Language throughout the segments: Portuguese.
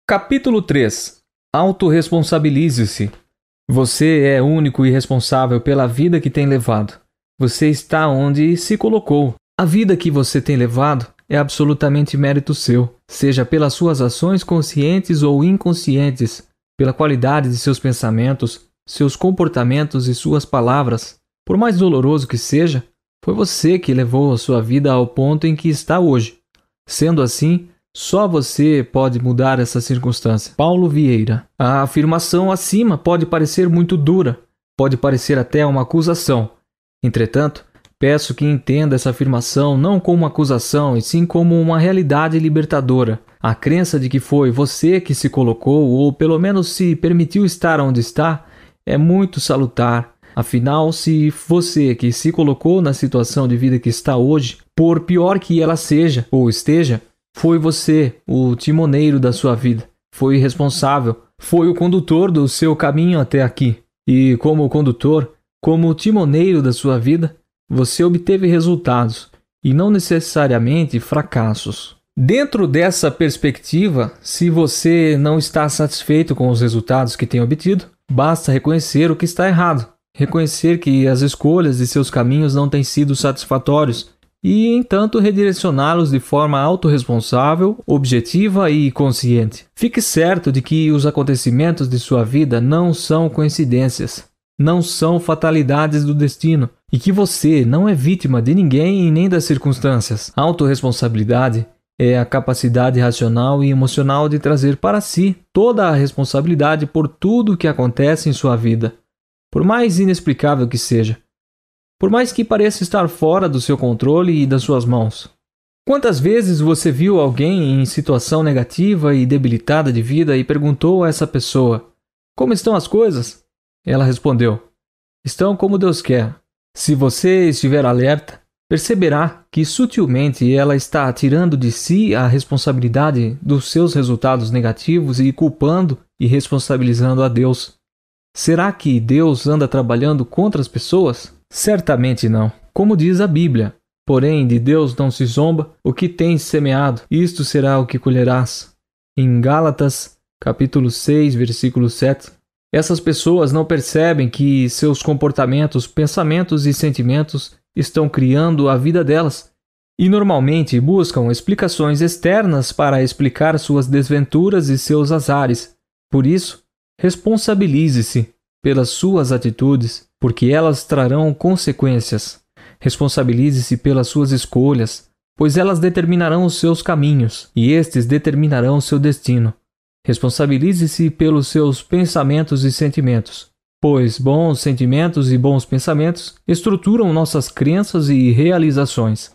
Capítulo 3. Autorresponsabilize-se. Você é único e responsável pela vida que tem levado. Você está onde se colocou. A vida que você tem levado é absolutamente mérito seu, seja pelas suas ações conscientes ou inconscientes, pela qualidade de seus pensamentos, seus comportamentos e suas palavras. Por mais doloroso que seja, foi você que levou a sua vida ao ponto em que está hoje. Sendo assim, só você pode mudar essa circunstância. Paulo Vieira. A afirmação acima pode parecer muito dura, pode parecer até uma acusação. Entretanto, peço que entenda essa afirmação não como uma acusação, e sim como uma realidade libertadora. A crença de que foi você que se colocou, ou pelo menos se permitiu estar onde está, é muito salutar. Afinal, se você que se colocou na situação de vida que está hoje, por pior que ela seja ou esteja, foi você o timoneiro da sua vida, foi responsável, foi o condutor do seu caminho até aqui. E como condutor, como timoneiro da sua vida, você obteve resultados e não necessariamente fracassos. Dentro dessa perspectiva, se você não está satisfeito com os resultados que tem obtido, basta reconhecer o que está errado, reconhecer que as escolhas de seus caminhos não têm sido satisfatórios e, entanto, redirecioná-los de forma autorresponsável, objetiva e consciente. Fique certo de que os acontecimentos de sua vida não são coincidências, não são fatalidades do destino, e que você não é vítima de ninguém e nem das circunstâncias. A autorresponsabilidade é a capacidade racional e emocional de trazer para si toda a responsabilidade por tudo o que acontece em sua vida, por mais inexplicável que seja. Por mais que pareça estar fora do seu controle e das suas mãos. Quantas vezes você viu alguém em situação negativa e debilitada de vida e perguntou a essa pessoa: como estão as coisas? Ela respondeu: estão como Deus quer. Se você estiver alerta, perceberá que sutilmente ela está tirando de si a responsabilidade dos seus resultados negativos e culpando e responsabilizando a Deus. Será que Deus anda trabalhando contra as pessoas? Certamente não. Como diz a Bíblia, porém de Deus não se zomba, o que tens semeado, isto será o que colherás. Em Gálatas, capítulo 6, versículo 7. Essas pessoas não percebem que seus comportamentos, pensamentos e sentimentos estão criando a vida delas e normalmente buscam explicações externas para explicar suas desventuras e seus azares. Por isso, responsabilize-se pelas suas atitudes, porque elas trarão consequências. Responsabilize-se pelas suas escolhas, pois elas determinarão os seus caminhos, e estes determinarão o seu destino. Responsabilize-se pelos seus pensamentos e sentimentos, pois bons sentimentos e bons pensamentos estruturam nossas crenças e realizações.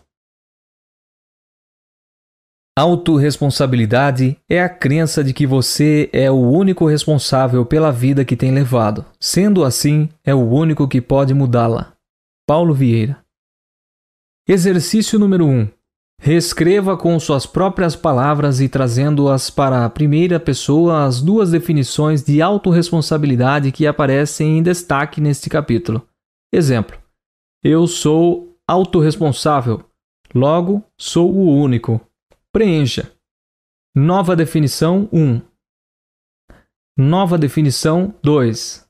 Autorresponsabilidade é a crença de que você é o único responsável pela vida que tem levado. Sendo assim, é o único que pode mudá-la. Paulo Vieira. Exercício número 1. Reescreva com suas próprias palavras e trazendo-as para a primeira pessoa as duas definições de autorresponsabilidade que aparecem em destaque neste capítulo. Exemplo: eu sou autorresponsável, logo sou o único. Preencha. Nova definição 1. Nova definição 2.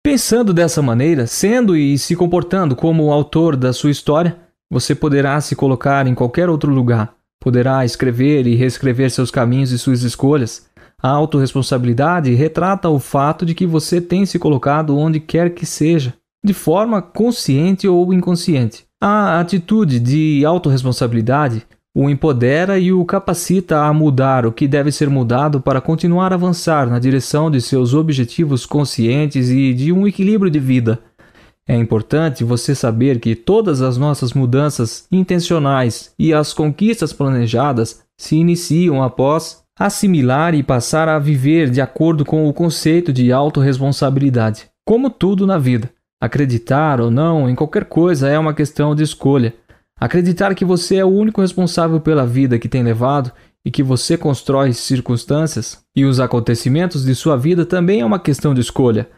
Pensando dessa maneira, sendo e se comportando como o autor da sua história, você poderá se colocar em qualquer outro lugar. Poderá escrever e reescrever seus caminhos e suas escolhas. A autorresponsabilidade retrata o fato de que você tem se colocado onde quer que seja, de forma consciente ou inconsciente. A atitude de autorresponsabilidade o empodera e o capacita a mudar o que deve ser mudado para continuar a avançar na direção de seus objetivos conscientes e de um equilíbrio de vida. É importante você saber que todas as nossas mudanças intencionais e as conquistas planejadas se iniciam após assimilar e passar a viver de acordo com o conceito de autorresponsabilidade. Como tudo na vida, acreditar ou não em qualquer coisa é uma questão de escolha. Acreditar que você é o único responsável pela vida que tem levado e que você constrói circunstâncias e os acontecimentos de sua vida também é uma questão de escolha.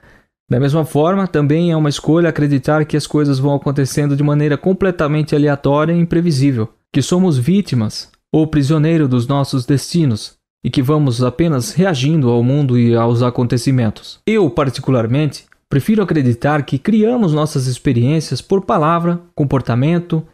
Da mesma forma, também é uma escolha acreditar que as coisas vão acontecendo de maneira completamente aleatória e imprevisível, que somos vítimas ou prisioneiros dos nossos destinos, e que vamos apenas reagindo ao mundo e aos acontecimentos. Eu, particularmente, prefiro acreditar que criamos nossas experiências por palavra, comportamento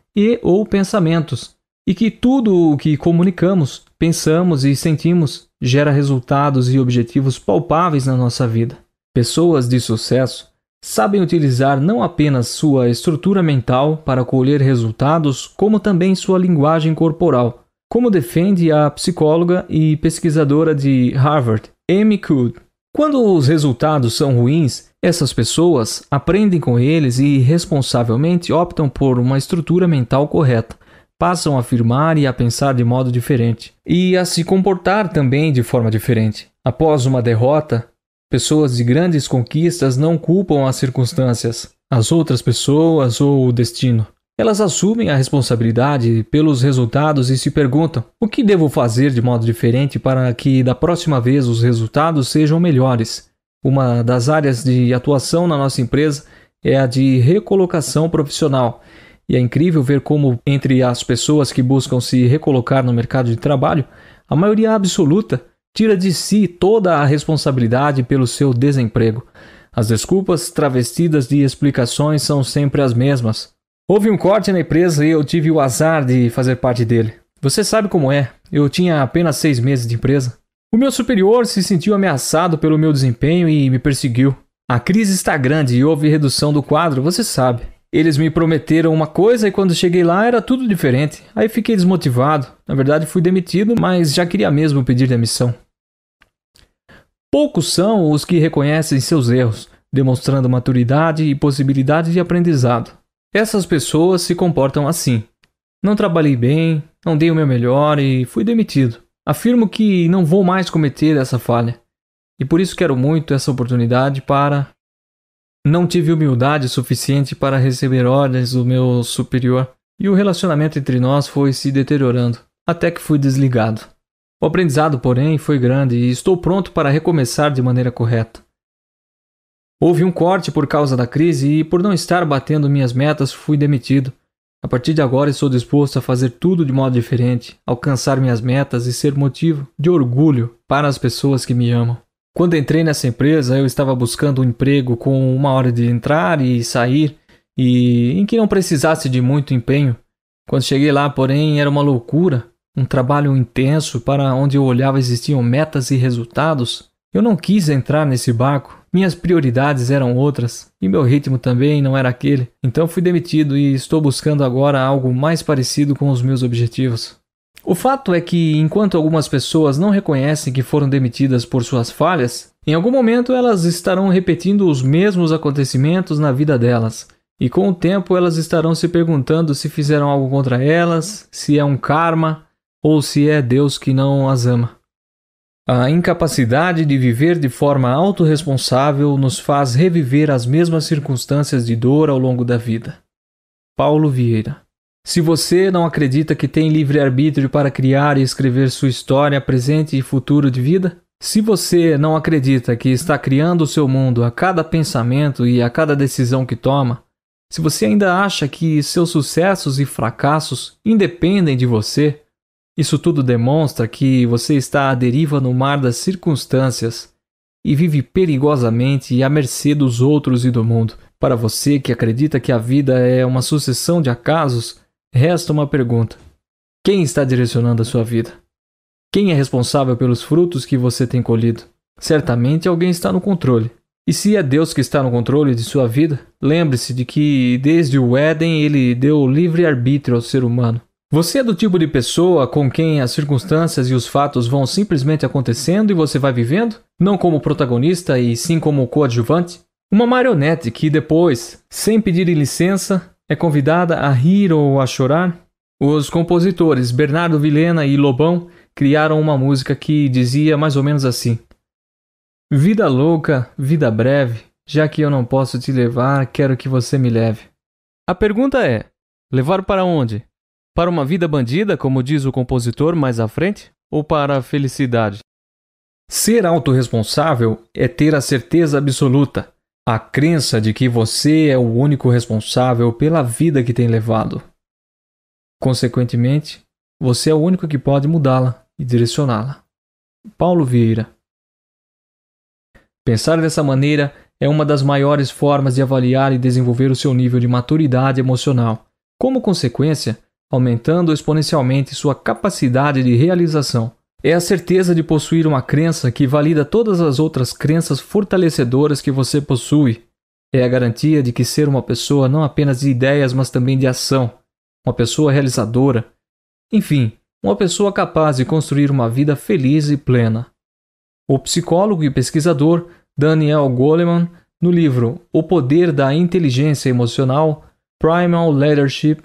ou pensamentos, e que tudo o que comunicamos, pensamos e sentimos gera resultados e objetivos palpáveis na nossa vida. Pessoas de sucesso sabem utilizar não apenas sua estrutura mental para colher resultados, como também sua linguagem corporal, como defende a psicóloga e pesquisadora de Harvard, Amy Cuddy. Quando os resultados são ruins, essas pessoas aprendem com eles e responsavelmente optam por uma estrutura mental correta. Passam a afirmar e a pensar de modo diferente, e a se comportar também de forma diferente. Após uma derrota, pessoas de grandes conquistas não culpam as circunstâncias, as outras pessoas ou o destino. Elas assumem a responsabilidade pelos resultados e se perguntam: o que devo fazer de modo diferente para que da próxima vez os resultados sejam melhores? Uma das áreas de atuação na nossa empresa é a de recolocação profissional. E é incrível ver como, entre as pessoas que buscam se recolocar no mercado de trabalho, a maioria absoluta tira de si toda a responsabilidade pelo seu desemprego. As desculpas travestidas de explicações são sempre as mesmas. Houve um corte na empresa e eu tive o azar de fazer parte dele. Você sabe como é, eu tinha apenas 6 meses de empresa. O meu superior se sentiu ameaçado pelo meu desempenho e me perseguiu. A crise está grande e houve redução do quadro, você sabe. Eles me prometeram uma coisa e quando cheguei lá era tudo diferente. Aí fiquei desmotivado. Na verdade fui demitido, mas já queria mesmo pedir demissão. Poucos são os que reconhecem seus erros, demonstrando maturidade e possibilidade de aprendizado. Essas pessoas se comportam assim. Não trabalhei bem, não dei o meu melhor e fui demitido. Afirmo que não vou mais cometer essa falha. E por isso quero muito essa oportunidade para... Não tive humildade suficiente para receber ordens do meu superior e o relacionamento entre nós foi se deteriorando, até que fui desligado. O aprendizado, porém, foi grande e estou pronto para recomeçar de maneira correta. Houve um corte por causa da crise e, por não estar batendo minhas metas, fui demitido. A partir de agora estou disposto a fazer tudo de modo diferente, alcançar minhas metas e ser motivo de orgulho para as pessoas que me amam. Quando entrei nessa empresa, eu estava buscando um emprego com 1 hora de entrar e sair e em que não precisasse de muito empenho. Quando cheguei lá, porém, era uma loucura, um trabalho intenso para onde eu olhava existiam metas e resultados. Eu não quis entrar nesse barco, minhas prioridades eram outras e meu ritmo também não era aquele. Então fui demitido e estou buscando agora algo mais parecido com os meus objetivos. O fato é que, enquanto algumas pessoas não reconhecem que foram demitidas por suas falhas, em algum momento elas estarão repetindo os mesmos acontecimentos na vida delas. E com o tempo elas estarão se perguntando se fizeram algo contra elas, se é um karma ou se é Deus que não as ama. A incapacidade de viver de forma autorresponsável nos faz reviver as mesmas circunstâncias de dor ao longo da vida. Paulo Vieira. Se você não acredita que tem livre-arbítrio para criar e escrever sua história, presente e futuro de vida, se você não acredita que está criando o seu mundo a cada pensamento e a cada decisão que toma, se você ainda acha que seus sucessos e fracassos independem de você, isso tudo demonstra que você está à deriva no mar das circunstâncias e vive perigosamente à mercê dos outros e do mundo. Para você que acredita que a vida é uma sucessão de acasos, resta uma pergunta: quem está direcionando a sua vida? Quem é responsável pelos frutos que você tem colhido? Certamente alguém está no controle. E se é Deus que está no controle de sua vida, lembre-se de que desde o Éden ele deu livre-arbítrio ao ser humano. Você é do tipo de pessoa com quem as circunstâncias e os fatos vão simplesmente acontecendo e você vai vivendo, não como protagonista e sim como coadjuvante? Uma marionete que depois, sem pedir licença, é convidada a rir ou a chorar? Os compositores Bernardo Vilhena e Lobão criaram uma música que dizia mais ou menos assim: vida louca, vida breve, já que eu não posso te levar, quero que você me leve. A pergunta é: levar para onde? Para uma vida bandida, como diz o compositor mais à frente? Ou para a felicidade? Ser autorresponsável é ter a certeza absoluta, a crença de que você é o único responsável pela vida que tem levado. Consequentemente, você é o único que pode mudá-la e direcioná-la. Paulo Vieira. Pensar dessa maneira é uma das maiores formas de avaliar e desenvolver o seu nível de maturidade emocional, como consequência, aumentando exponencialmente sua capacidade de realização. É a certeza de possuir uma crença que valida todas as outras crenças fortalecedoras que você possui. É a garantia de que ser uma pessoa não apenas de ideias, mas também de ação, uma pessoa realizadora, enfim, uma pessoa capaz de construir uma vida feliz e plena. O psicólogo e pesquisador Daniel Goleman, no livro O Poder da Inteligência Emocional, Primal Leadership,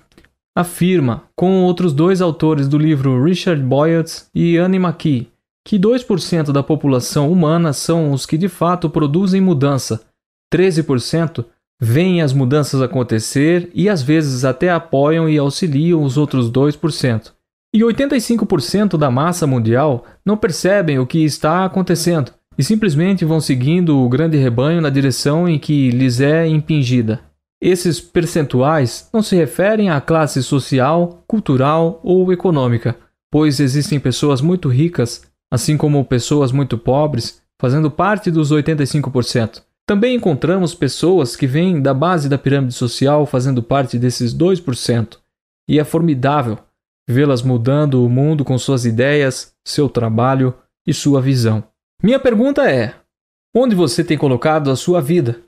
afirma, com outros dois autores do livro Richard Boyce e Annie McKee, que 2% da população humana são os que de fato produzem mudança, 13% veem as mudanças acontecer e às vezes até apoiam e auxiliam os outros 2%. E 85% da massa mundial não percebem o que está acontecendo e simplesmente vão seguindo o grande rebanho na direção em que lhes é impingida. Esses percentuais não se referem à classe social, cultural ou econômica, pois existem pessoas muito ricas, assim como pessoas muito pobres, fazendo parte dos 85%. Também encontramos pessoas que vêm da base da pirâmide social fazendo parte desses 2%. E é formidável vê-las mudando o mundo com suas ideias, seu trabalho e sua visão. Minha pergunta é: onde você tem colocado a sua vida?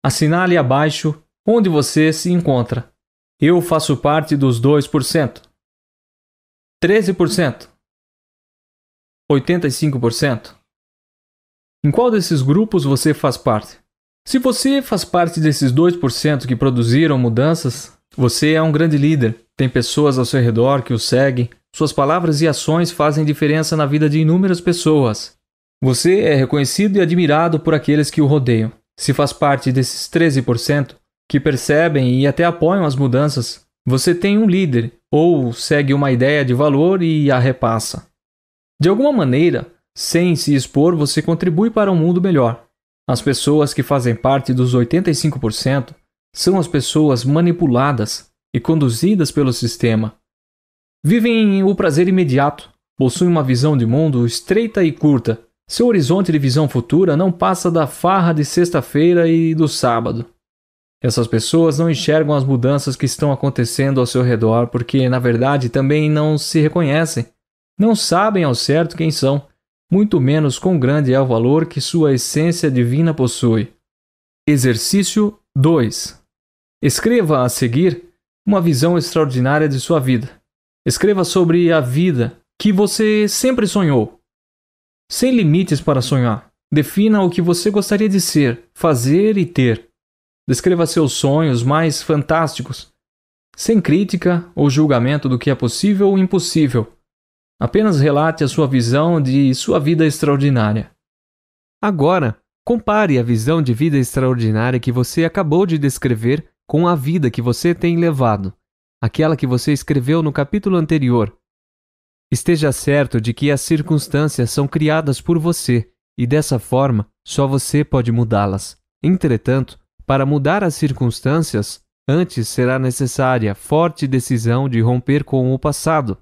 Assinale abaixo onde você se encontra. Eu faço parte dos 2%. 13%. 85%. Em qual desses grupos você faz parte? Se você faz parte desses 2% que produziram mudanças, você é um grande líder. Tem pessoas ao seu redor que o seguem. Suas palavras e ações fazem diferença na vida de inúmeras pessoas. Você é reconhecido e admirado por aqueles que o rodeiam. Se faz parte desses 13% que percebem e até apoiam as mudanças, você tem um líder ou segue uma ideia de valor e a repassa. De alguma maneira, sem se expor, você contribui para um mundo melhor. As pessoas que fazem parte dos 85% são as pessoas manipuladas e conduzidas pelo sistema. Vivem o prazer imediato, possuem uma visão de mundo estreita e curta. Seu horizonte de visão futura não passa da farra de sexta-feira e do sábado. Essas pessoas não enxergam as mudanças que estão acontecendo ao seu redor porque, na verdade, também não se reconhecem. Não sabem ao certo quem são, muito menos quão grande é o valor que sua essência divina possui. Exercício 2. Escreva a seguir uma visão extraordinária de sua vida. Escreva sobre a vida que você sempre sonhou. Sem limites para sonhar. Defina o que você gostaria de ser, fazer e ter. Descreva seus sonhos mais fantásticos, sem crítica ou julgamento do que é possível ou impossível. Apenas relate a sua visão de sua vida extraordinária. Agora, compare a visão de vida extraordinária que você acabou de descrever com a vida que você tem levado, aquela que você escreveu no capítulo anterior. Esteja certo de que as circunstâncias são criadas por você e, dessa forma, só você pode mudá-las. Entretanto, para mudar as circunstâncias, antes será necessária forte decisão de romper com o passado,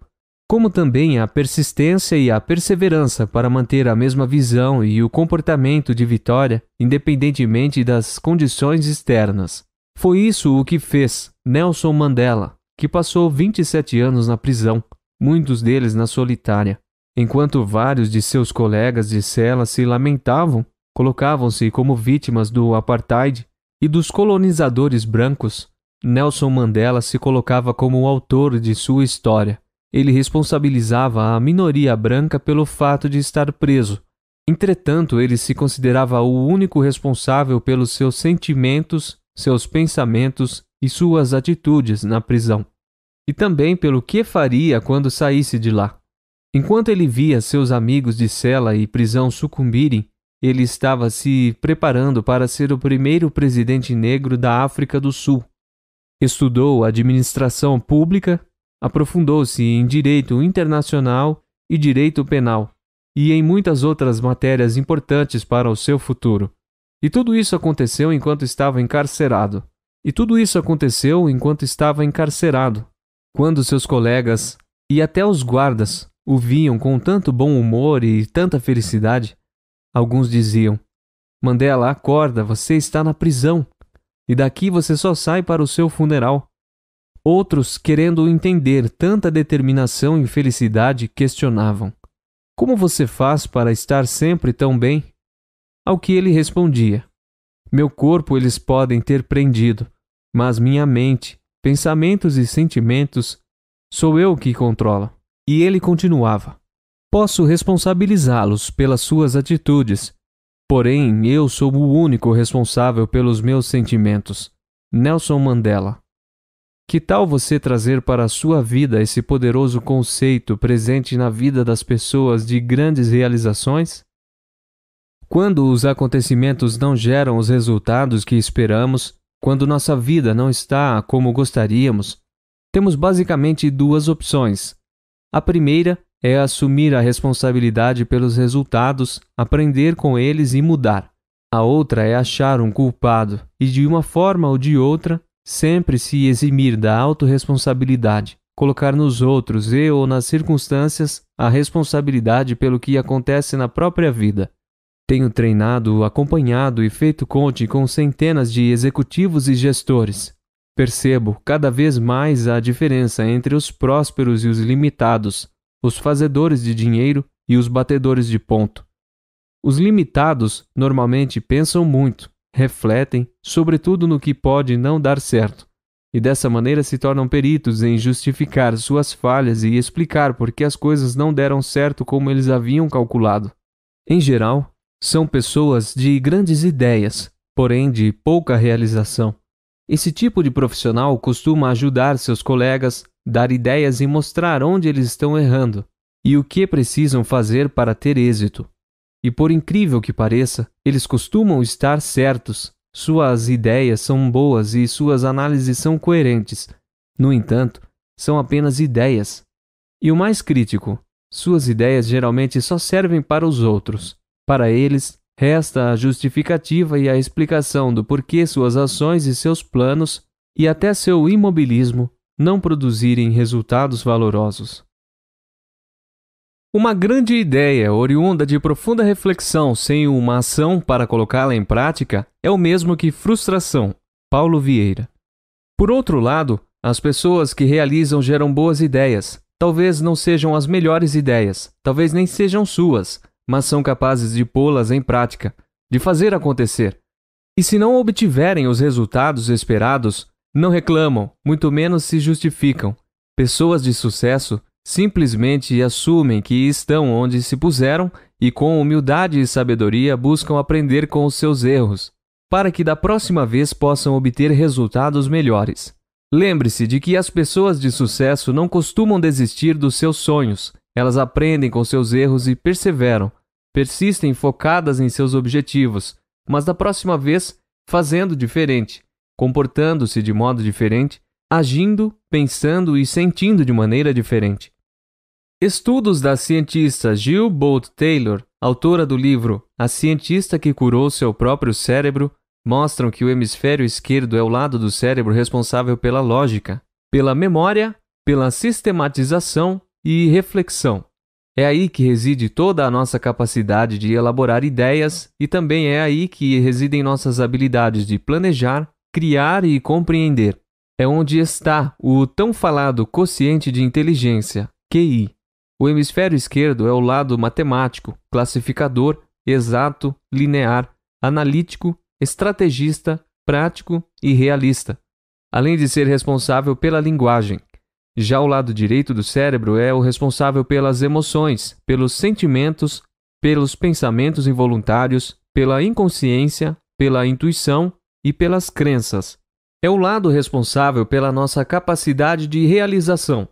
como também a persistência e a perseverança para manter a mesma visão e o comportamento de vitória, independentemente das condições externas. Foi isso o que fez Nelson Mandela, que passou 27 anos na prisão, muitos deles na solitária. Enquanto vários de seus colegas de cela se lamentavam, colocavam-se como vítimas do apartheid e dos colonizadores brancos, Nelson Mandela se colocava como o autor de sua história. Ele responsabilizava a minoria branca pelo fato de estar preso. Entretanto, ele se considerava o único responsável pelos seus sentimentos, seus pensamentos e suas atitudes na prisão. E também pelo que faria quando saísse de lá. Enquanto ele via seus amigos de cela e prisão sucumbirem, ele estava se preparando para ser o primeiro presidente negro da África do Sul. Estudou administração pública, aprofundou-se em direito internacional e direito penal, e em muitas outras matérias importantes para o seu futuro. E tudo isso aconteceu enquanto estava encarcerado. Quando seus colegas e até os guardas o viam com tanto bom humor e tanta felicidade. Alguns diziam: Mandela, acorda, você está na prisão, e daqui você só sai para o seu funeral. Outros, querendo entender tanta determinação e felicidade, questionavam: Como você faz para estar sempre tão bem? Ao que ele respondia: Meu corpo eles podem ter prendido, mas minha mente, pensamentos e sentimentos, sou eu que controla. E ele continuava: Posso responsabilizá-los pelas suas atitudes, porém eu sou o único responsável pelos meus sentimentos. Nelson Mandela. Que tal você trazer para a sua vida esse poderoso conceito presente na vida das pessoas de grandes realizações? Quando os acontecimentos não geram os resultados que esperamos, quando nossa vida não está como gostaríamos, temos basicamente duas opções. A primeira é assumir a responsabilidade pelos resultados, aprender com eles e mudar. A outra é achar um culpado e, de uma forma ou de outra, sempre se eximir da autorresponsabilidade, colocar nos outros e ou nas circunstâncias a responsabilidade pelo que acontece na própria vida. Tenho treinado, acompanhado e feito coaching com centenas de executivos e gestores. Percebo cada vez mais a diferença entre os prósperos e os limitados, os fazedores de dinheiro e os batedores de ponto. Os limitados normalmente pensam muito, refletem, sobretudo no que pode não dar certo, e dessa maneira se tornam peritos em justificar suas falhas e explicar por que as coisas não deram certo como eles haviam calculado. Em geral, são pessoas de grandes ideias, porém de pouca realização. Esse tipo de profissional costuma ajudar seus colegas, dar ideias e mostrar onde eles estão errando e o que precisam fazer para ter êxito. E por incrível que pareça, eles costumam estar certos. Suas ideias são boas e suas análises são coerentes. No entanto, são apenas ideias. E o mais crítico, suas ideias geralmente só servem para os outros. Para eles, resta a justificativa e a explicação do porquê suas ações e seus planos, e até seu imobilismo, não produzirem resultados valorosos. Uma grande ideia oriunda de profunda reflexão sem uma ação para colocá-la em prática é o mesmo que frustração. Paulo Vieira. Por outro lado, as pessoas que realizam geram boas ideias. Talvez não sejam as melhores ideias, talvez nem sejam suas, mas são capazes de pô-las em prática, de fazer acontecer. E se não obtiverem os resultados esperados, não reclamam, muito menos se justificam. Pessoas de sucesso simplesmente assumem que estão onde se puseram e, com humildade e sabedoria, buscam aprender com os seus erros, para que da próxima vez possam obter resultados melhores. Lembre-se de que as pessoas de sucesso não costumam desistir dos seus sonhos. Elas aprendem com seus erros e perseveram, persistem focadas em seus objetivos, mas da próxima vez fazendo diferente, comportando-se de modo diferente, agindo, pensando e sentindo de maneira diferente. Estudos da cientista Jill Bolte Taylor, autora do livro A Cientista que Curou Seu Próprio Cérebro, mostram que o hemisfério esquerdo é o lado do cérebro responsável pela lógica, pela memória, pela sistematização e reflexão. É aí que reside toda a nossa capacidade de elaborar ideias e também é aí que residem nossas habilidades de planejar, criar e compreender. É onde está o tão falado quociente de inteligência, QI. O hemisfério esquerdo é o lado matemático, classificador, exato, linear, analítico, estrategista, prático e realista, além de ser responsável pela linguagem. Já o lado direito do cérebro é o responsável pelas emoções, pelos sentimentos, pelos pensamentos involuntários, pela inconsciência, pela intuição e pelas crenças. É o lado responsável pela nossa capacidade de realização.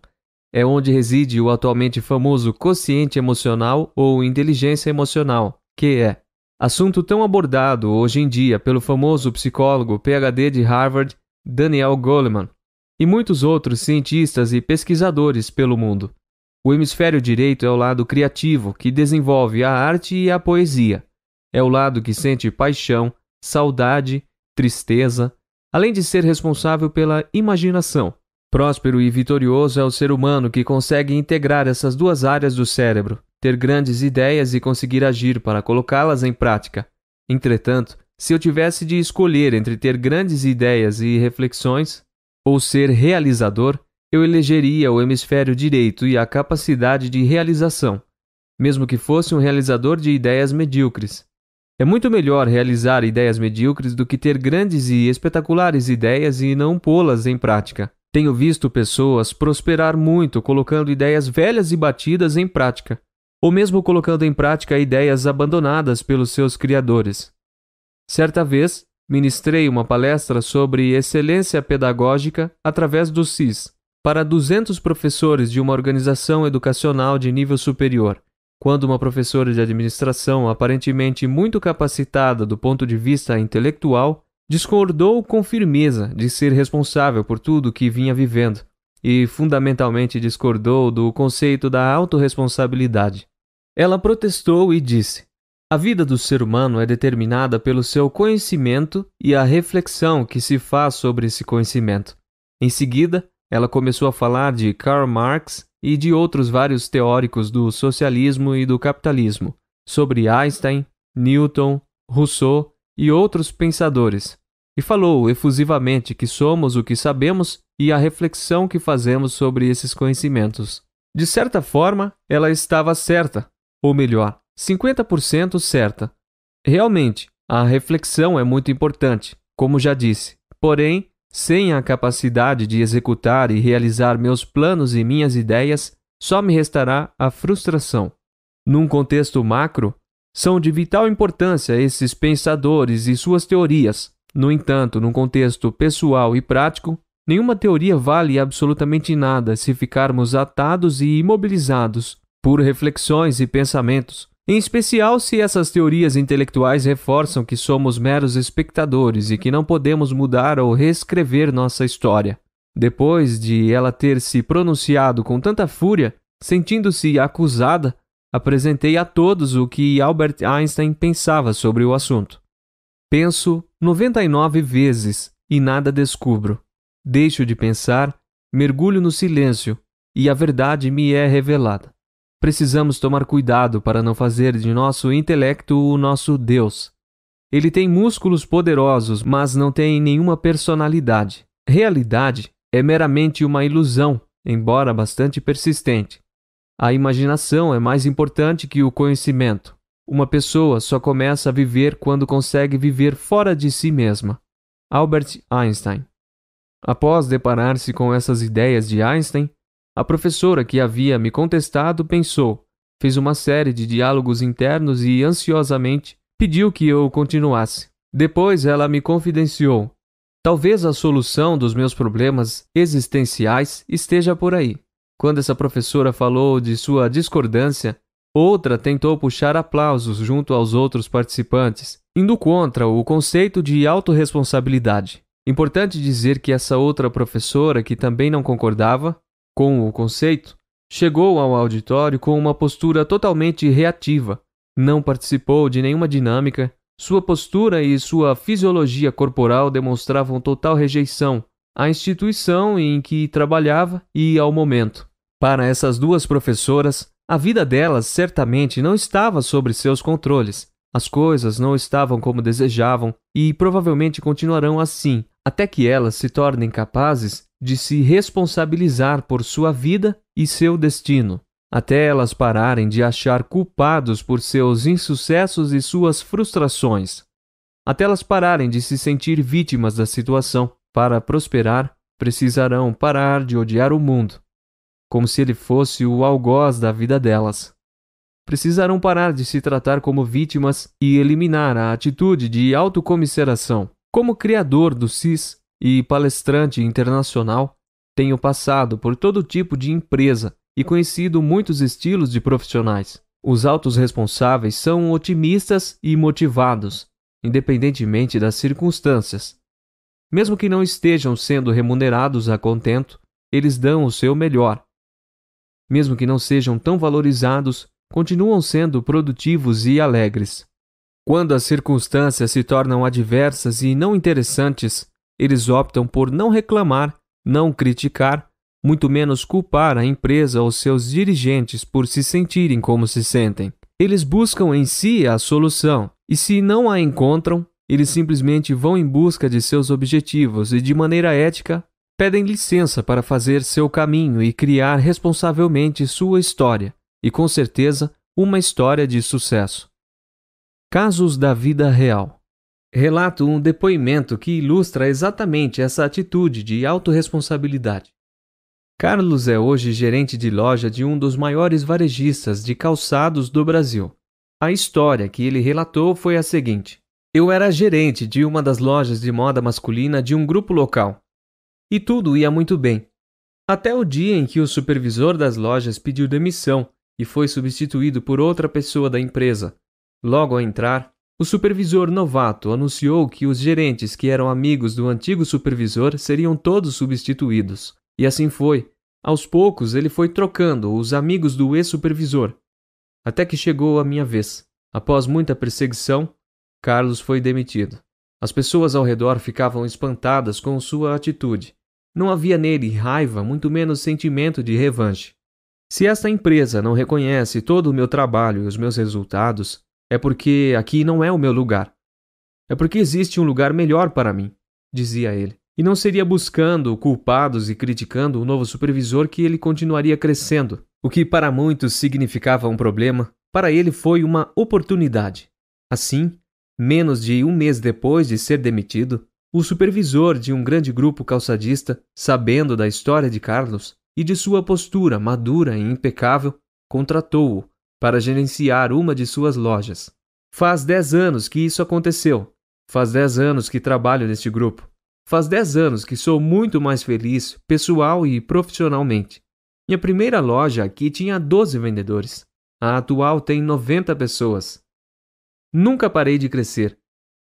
É onde reside o atualmente famoso quociente emocional ou inteligência emocional, QE. Assunto tão abordado hoje em dia pelo famoso psicólogo PhD de Harvard, Daniel Goleman, e muitos outros cientistas e pesquisadores pelo mundo. O hemisfério direito é o lado criativo, que desenvolve a arte e a poesia. É o lado que sente paixão, saudade, tristeza, além de ser responsável pela imaginação. Próspero e vitorioso é o ser humano que consegue integrar essas duas áreas do cérebro, ter grandes ideias e conseguir agir para colocá-las em prática. Entretanto, se eu tivesse de escolher entre ter grandes ideias e reflexões ou ser realizador, eu elegeria o hemisfério direito e a capacidade de realização, mesmo que fosse um realizador de ideias medíocres. É muito melhor realizar ideias medíocres do que ter grandes e espetaculares ideias e não pô-las em prática. Tenho visto pessoas prosperar muito colocando ideias velhas e batidas em prática, ou mesmo colocando em prática ideias abandonadas pelos seus criadores. Certa vez, ministrei uma palestra sobre excelência pedagógica através do SIS para 200 professores de uma organização educacional de nível superior, quando uma professora de administração aparentemente muito capacitada do ponto de vista intelectual discordou com firmeza de ser responsável por tudo o que vinha vivendo e fundamentalmente discordou do conceito da autorresponsabilidade. Ela protestou e disse: a vida do ser humano é determinada pelo seu conhecimento e a reflexão que se faz sobre esse conhecimento. Em seguida, ela começou a falar de Karl Marx e de outros vários teóricos do socialismo e do capitalismo, sobre Einstein, Newton, Rousseau e outros pensadores, e falou efusivamente que somos o que sabemos e a reflexão que fazemos sobre esses conhecimentos. De certa forma, ela estava certa, ou melhor, 50% certa. Realmente, a reflexão é muito importante, como já disse. Porém, sem a capacidade de executar e realizar meus planos e minhas ideias, só me restará a frustração. Num contexto macro, são de vital importância esses pensadores e suas teorias. No entanto, num contexto pessoal e prático, nenhuma teoria vale absolutamente nada se ficarmos atados e imobilizados por reflexões e pensamentos, em especial se essas teorias intelectuais reforçam que somos meros espectadores e que não podemos mudar ou reescrever nossa história. Depois de ela ter se pronunciado com tanta fúria, sentindo-se acusada, apresentei a todos o que Albert Einstein pensava sobre o assunto. Penso 99 vezes e nada descubro. Deixo de pensar, mergulho no silêncio e a verdade me é revelada. Precisamos tomar cuidado para não fazer de nosso intelecto o nosso Deus. Ele tem músculos poderosos, mas não tem nenhuma personalidade. Realidade é meramente uma ilusão, embora bastante persistente. A imaginação é mais importante que o conhecimento. Uma pessoa só começa a viver quando consegue viver fora de si mesma. Albert Einstein. Após deparar-se com essas ideias de Einstein, a professora que havia me contestado pensou, fez uma série de diálogos internos e, ansiosamente, pediu que eu continuasse. Depois ela me confidenciou: talvez a solução dos meus problemas existenciais esteja por aí. Quando essa professora falou de sua discordância, outra tentou puxar aplausos junto aos outros participantes, indo contra o conceito de autorresponsabilidade. Importante dizer que essa outra professora, que também não concordava com o conceito, chegou ao auditório com uma postura totalmente reativa, não participou de nenhuma dinâmica, sua postura e sua fisiologia corporal demonstravam total rejeição à instituição em que trabalhava e ao momento. Para essas duas professoras, a vida delas certamente não estava sob seus controles. As coisas não estavam como desejavam e provavelmente continuarão assim, até que elas se tornem capazes de se responsabilizar por sua vida e seu destino, até elas pararem de achar culpados por seus insucessos e suas frustrações, até elas pararem de se sentir vítimas da situação. Para prosperar, precisarão parar de odiar o mundo, como se ele fosse o algoz da vida delas. Precisarão parar de se tratar como vítimas e eliminar a atitude de autocomiseração. Como criador do SIS e palestrante internacional, tenho passado por todo tipo de empresa e conhecido muitos estilos de profissionais. Os autos responsáveis são otimistas e motivados, independentemente das circunstâncias. Mesmo que não estejam sendo remunerados a contento, eles dão o seu melhor. Mesmo que não sejam tão valorizados, continuam sendo produtivos e alegres. Quando as circunstâncias se tornam adversas e não interessantes, eles optam por não reclamar, não criticar, muito menos culpar a empresa ou seus dirigentes por se sentirem como se sentem. Eles buscam em si a solução, e se não a encontram, eles simplesmente vão em busca de seus objetivos e, de maneira ética, pedem licença para fazer seu caminho e criar responsavelmente sua história, e com certeza, uma história de sucesso. Casos da vida real. Relato um depoimento que ilustra exatamente essa atitude de autorresponsabilidade. Carlos é hoje gerente de loja de um dos maiores varejistas de calçados do Brasil. A história que ele relatou foi a seguinte: eu era gerente de uma das lojas de moda masculina de um grupo local. E tudo ia muito bem. Até o dia em que o supervisor das lojas pediu demissão e foi substituído por outra pessoa da empresa. Logo ao entrar, o supervisor novato anunciou que os gerentes que eram amigos do antigo supervisor seriam todos substituídos. E assim foi. Aos poucos, ele foi trocando os amigos do ex-supervisor. Até que chegou a minha vez. Após muita perseguição, Carlos foi demitido. As pessoas ao redor ficavam espantadas com sua atitude. Não havia nele raiva, muito menos sentimento de revanche. Se esta empresa não reconhece todo o meu trabalho e os meus resultados, é porque aqui não é o meu lugar. É porque existe um lugar melhor para mim, dizia ele. E não seria buscando culpados e criticando o novo supervisor que ele continuaria crescendo. O que para muitos significava um problema, para ele foi uma oportunidade. Assim, menos de um mês depois de ser demitido, o supervisor de um grande grupo calçadista, sabendo da história de Carlos e de sua postura madura e impecável, contratou-o para gerenciar uma de suas lojas. Faz 10 anos que isso aconteceu. Faz 10 anos que trabalho neste grupo. Faz 10 anos que sou muito mais feliz, pessoal e profissionalmente. Minha primeira loja aqui tinha 12 vendedores. A atual tem 90 pessoas. Nunca parei de crescer.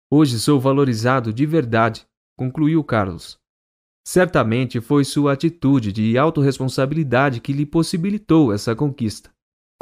Hoje sou valorizado de verdade, concluiu Carlos. Certamente foi sua atitude de autorresponsabilidade que lhe possibilitou essa conquista.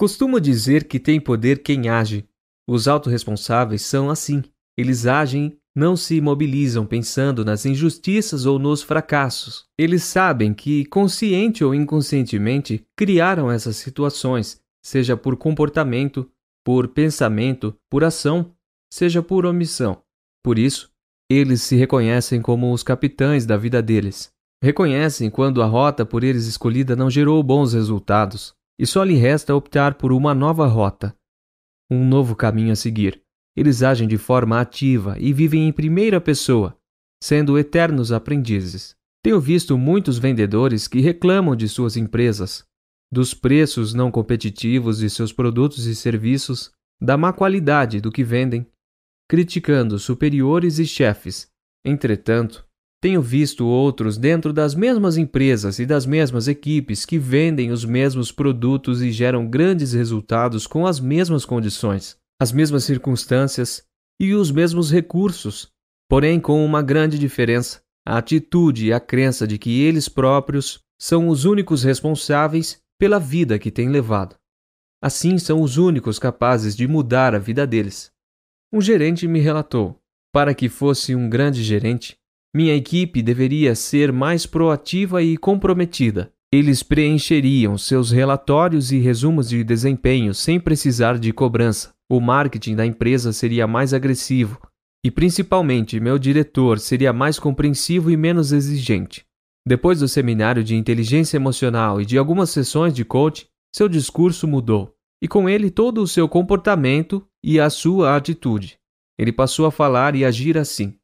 Costumo dizer que tem poder quem age. Os autorresponsáveis são assim. Eles agem, não se imobilizam pensando nas injustiças ou nos fracassos. Eles sabem que, consciente ou inconscientemente, criaram essas situações, seja por comportamento, por pensamento, por ação, seja por omissão. Por isso, eles se reconhecem como os capitães da vida deles. Reconhecem quando a rota por eles escolhida não gerou bons resultados, e só lhe resta optar por uma nova rota, um novo caminho a seguir. Eles agem de forma ativa e vivem em primeira pessoa, sendo eternos aprendizes. Tenho visto muitos vendedores que reclamam de suas empresas, dos preços não competitivos de seus produtos e serviços, da má qualidade do que vendem, criticando superiores e chefes. Entretanto, tenho visto outros dentro das mesmas empresas e das mesmas equipes que vendem os mesmos produtos e geram grandes resultados com as mesmas condições, as mesmas circunstâncias e os mesmos recursos, porém com uma grande diferença: a atitude e a crença de que eles próprios são os únicos responsáveis pela vida que têm levado. Assim, são os únicos capazes de mudar a vida deles. Um gerente me relatou: para que fosse um grande gerente, minha equipe deveria ser mais proativa e comprometida. Eles preencheriam seus relatórios e resumos de desempenho sem precisar de cobrança. O marketing da empresa seria mais agressivo e, principalmente, meu diretor seria mais compreensivo e menos exigente. Depois do seminário de inteligência emocional e de algumas sessões de coaching, seu discurso mudou, e com ele todo o seu comportamento e a sua atitude. Ele passou a falar e agir assim: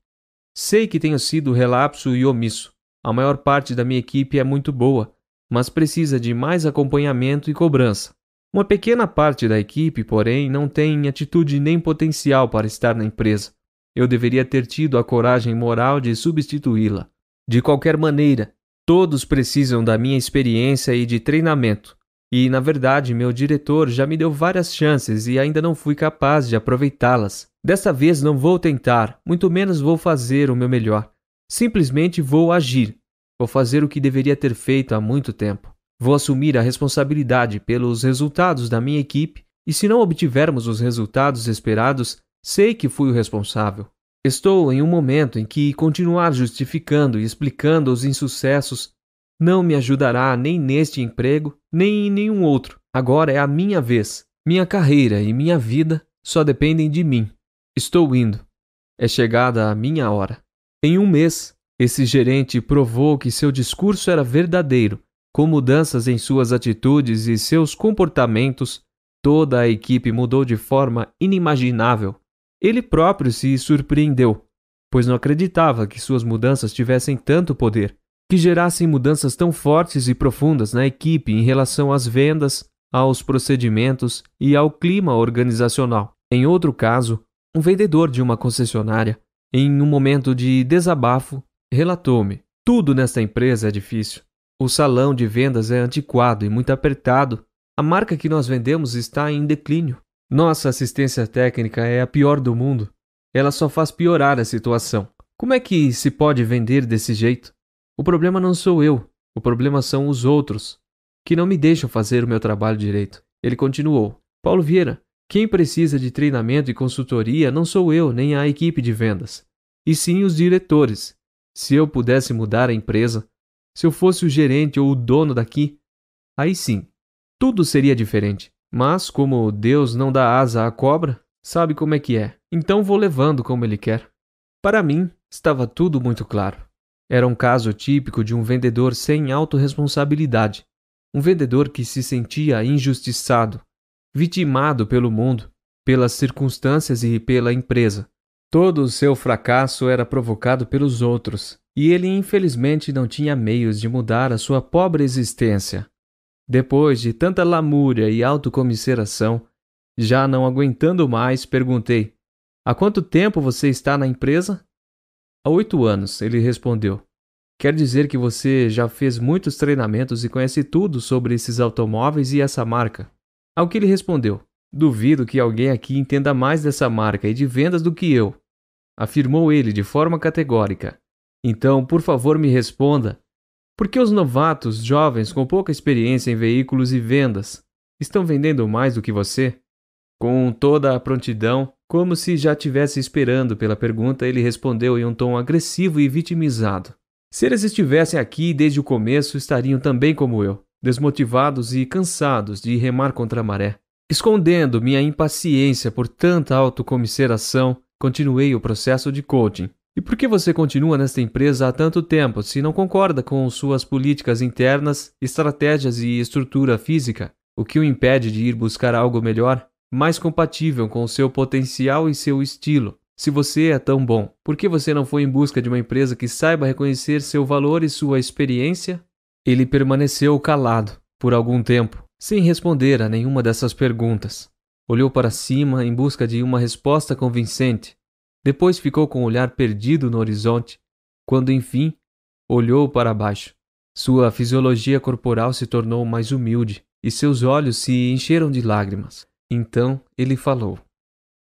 sei que tenho sido relapso e omisso. A maior parte da minha equipe é muito boa, mas precisa de mais acompanhamento e cobrança. Uma pequena parte da equipe, porém, não tem atitude nem potencial para estar na empresa. Eu deveria ter tido a coragem moral de substituí-la. De qualquer maneira, todos precisam da minha experiência e de treinamento. E, na verdade, meu diretor já me deu várias chances e ainda não fui capaz de aproveitá-las. Dessa vez não vou tentar, muito menos vou fazer o meu melhor. Simplesmente vou agir. Vou fazer o que deveria ter feito há muito tempo. Vou assumir a responsabilidade pelos resultados da minha equipe e, se não obtivermos os resultados esperados, sei que fui o responsável. Estou em um momento em que continuar justificando e explicando os insucessos Não me ajudará nem neste emprego, nem em nenhum outro. Agora é a minha vez. Minha carreira e minha vida só dependem de mim. Estou indo. É chegada a minha hora. Em um mês, esse gerente provou que seu discurso era verdadeiro. Com mudanças em suas atitudes e seus comportamentos, toda a equipe mudou de forma inimaginável. Ele próprio se surpreendeu, pois não acreditava que suas mudanças tivessem tanto poder, que gerassem mudanças tão fortes e profundas na equipe em relação às vendas, aos procedimentos e ao clima organizacional. Em outro caso, um vendedor de uma concessionária, em um momento de desabafo, relatou-me: tudo nesta empresa é difícil. O salão de vendas é antiquado e muito apertado. A marca que nós vendemos está em declínio. Nossa assistência técnica é a pior do mundo. Ela só faz piorar a situação. Como é que se pode vender desse jeito? O problema não sou eu. O problema são os outros, que não me deixam fazer o meu trabalho direito. Ele continuou: Paulo Vieira, quem precisa de treinamento e consultoria não sou eu nem a equipe de vendas, e sim os diretores. Se eu pudesse mudar a empresa, se eu fosse o gerente ou o dono daqui, aí sim, tudo seria diferente. Mas como Deus não dá asa à cobra, sabe como é que é. Então vou levando como Ele quer. Para mim, estava tudo muito claro. Era um caso típico de um vendedor sem autorresponsabilidade. Um vendedor que se sentia injustiçado, vitimado pelo mundo, pelas circunstâncias e pela empresa. Todo o seu fracasso era provocado pelos outros, e ele infelizmente não tinha meios de mudar a sua pobre existência. Depois de tanta lamúria e autocomiseração, já não aguentando mais, perguntei: há quanto tempo você está na empresa? Há 8 anos, ele respondeu. Quer dizer que você já fez muitos treinamentos e conhece tudo sobre esses automóveis e essa marca? Ao que ele respondeu: duvido que alguém aqui entenda mais dessa marca e de vendas do que eu, afirmou ele de forma categórica. Então, por favor, me responda. Por que os novatos, jovens com pouca experiência em veículos e vendas, estão vendendo mais do que você? Com toda a prontidão, como se já estivesse esperando pela pergunta, ele respondeu em um tom agressivo e vitimizado. Se eles estivessem aqui desde o começo, estariam também como eu, desmotivados e cansados de remar contra a maré. Escondendo minha impaciência por tanta autocomiseração, continuei o processo de coaching. E por que você continua nesta empresa há tanto tempo, se não concorda com suas políticas internas, estratégias e estrutura física? O que o impede de ir buscar algo melhor, mais compatível com o seu potencial e seu estilo? Se você é tão bom, por que você não foi em busca de uma empresa que saiba reconhecer seu valor e sua experiência? Ele permaneceu calado por algum tempo, sem responder a nenhuma dessas perguntas. Olhou para cima em busca de uma resposta convincente. Depois ficou com o olhar perdido no horizonte, quando enfim olhou para baixo. Sua fisiologia corporal se tornou mais humilde e seus olhos se encheram de lágrimas. Então ele falou: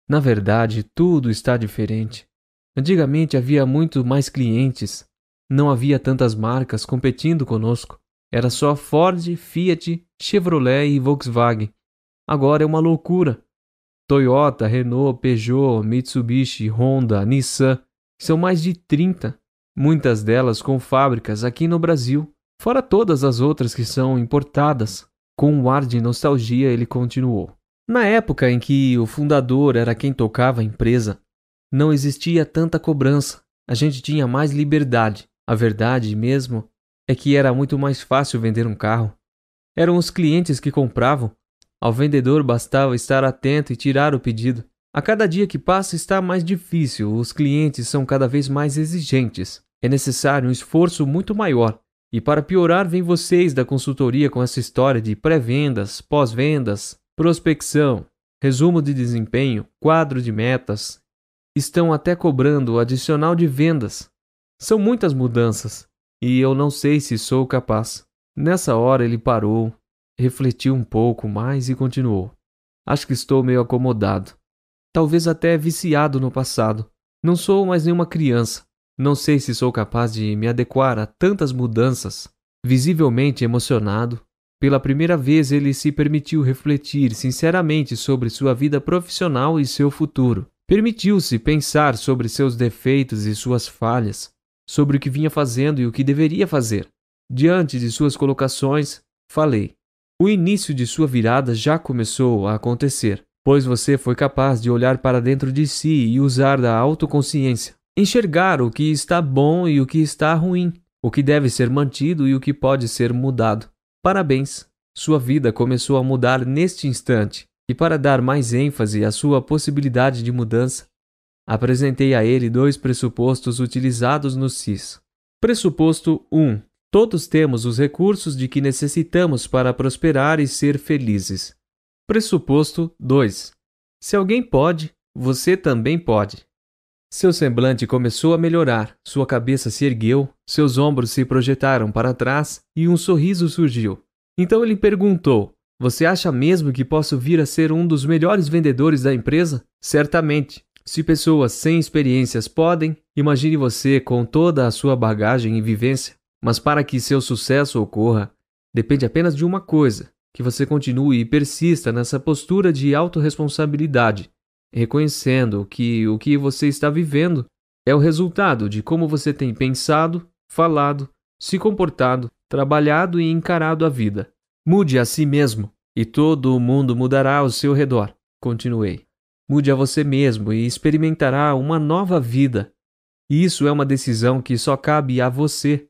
na verdade, tudo está diferente. Antigamente havia muito mais clientes. Não havia tantas marcas competindo conosco. Era só Ford, Fiat, Chevrolet e Volkswagen. Agora é uma loucura. Toyota, Renault, Peugeot, Mitsubishi, Honda, Nissan. São mais de 30. Muitas delas com fábricas aqui no Brasil. Fora todas as outras que são importadas. Com um ar de nostalgia, ele continuou. Na época em que o fundador era quem tocava a empresa, não existia tanta cobrança. A gente tinha mais liberdade. A verdade mesmo é que era muito mais fácil vender um carro. Eram os clientes que compravam. Ao vendedor bastava estar atento e tirar o pedido. A cada dia que passa está mais difícil. Os clientes são cada vez mais exigentes. É necessário um esforço muito maior. E para piorar, vem vocês da consultoria com essa história de pré-vendas, pós-vendas, prospecção, resumo de desempenho, quadro de metas. Estão até cobrando o adicional de vendas. São muitas mudanças, e eu não sei se sou capaz. Nessa hora ele parou, refletiu um pouco mais e continuou. Acho que estou meio acomodado. Talvez até viciado no passado. Não sou mais nenhuma criança. Não sei se sou capaz de me adequar a tantas mudanças. Visivelmente emocionado, pela primeira vez ele se permitiu refletir sinceramente sobre sua vida profissional e seu futuro. Permitiu-se pensar sobre seus defeitos e suas falhas, sobre o que vinha fazendo e o que deveria fazer. Diante de suas colocações, falei. O início de sua virada já começou a acontecer, pois você foi capaz de olhar para dentro de si e usar da autoconsciência, enxergar o que está bom e o que está ruim, o que deve ser mantido e o que pode ser mudado. Parabéns! Sua vida começou a mudar neste instante, e para dar mais ênfase à sua possibilidade de mudança, apresentei a ele 2 pressupostos utilizados no CIS. Pressuposto 1. Todos temos os recursos de que necessitamos para prosperar e ser felizes. Pressuposto 2. Se alguém pode, você também pode. Seu semblante começou a melhorar, sua cabeça se ergueu, seus ombros se projetaram para trás e um sorriso surgiu. Então ele perguntou: você acha mesmo que posso vir a ser um dos melhores vendedores da empresa? Certamente. Se pessoas sem experiências podem, imagine você com toda a sua bagagem e vivência. Mas para que seu sucesso ocorra, depende apenas de uma coisa: que você continue e persista nessa postura de autorresponsabilidade, reconhecendo que o que você está vivendo é o resultado de como você tem pensado, falado, se comportado, trabalhado e encarado a vida. Mude a si mesmo, e todo o mundo mudará ao seu redor. Continuei. Mude a você mesmo e experimentará uma nova vida. E isso é uma decisão que só cabe a você.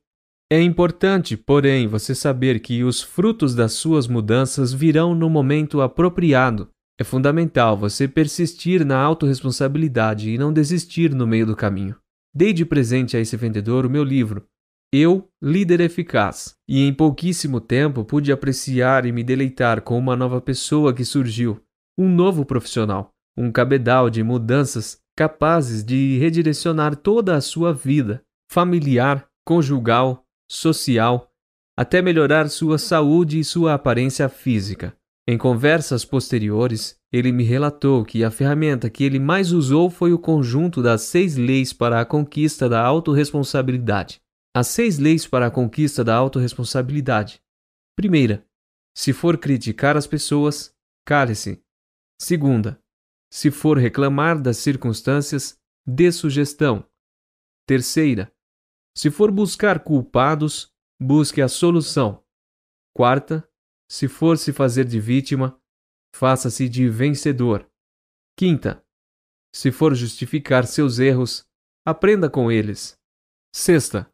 É importante, porém, você saber que os frutos das suas mudanças virão no momento apropriado. É fundamental você persistir na autorresponsabilidade e não desistir no meio do caminho. Dei de presente a esse vendedor o meu livro, Eu, Líder Eficaz, e em pouquíssimo tempo pude apreciar e me deleitar com uma nova pessoa que surgiu, um novo profissional, um cabedal de mudanças capazes de redirecionar toda a sua vida, familiar, conjugal, social, até melhorar sua saúde e sua aparência física. Em conversas posteriores, ele me relatou que a ferramenta que ele mais usou foi o conjunto das 6 leis para a conquista da autorresponsabilidade. As 6 leis para a conquista da autorresponsabilidade. Primeira, se for criticar as pessoas, cale-se. Segunda, se for reclamar das circunstâncias, dê sugestão. Terceira, se for buscar culpados, busque a solução. Quarta, se for se fazer de vítima, faça-se de vencedor. Quinta, se for justificar seus erros, aprenda com eles. Sexta,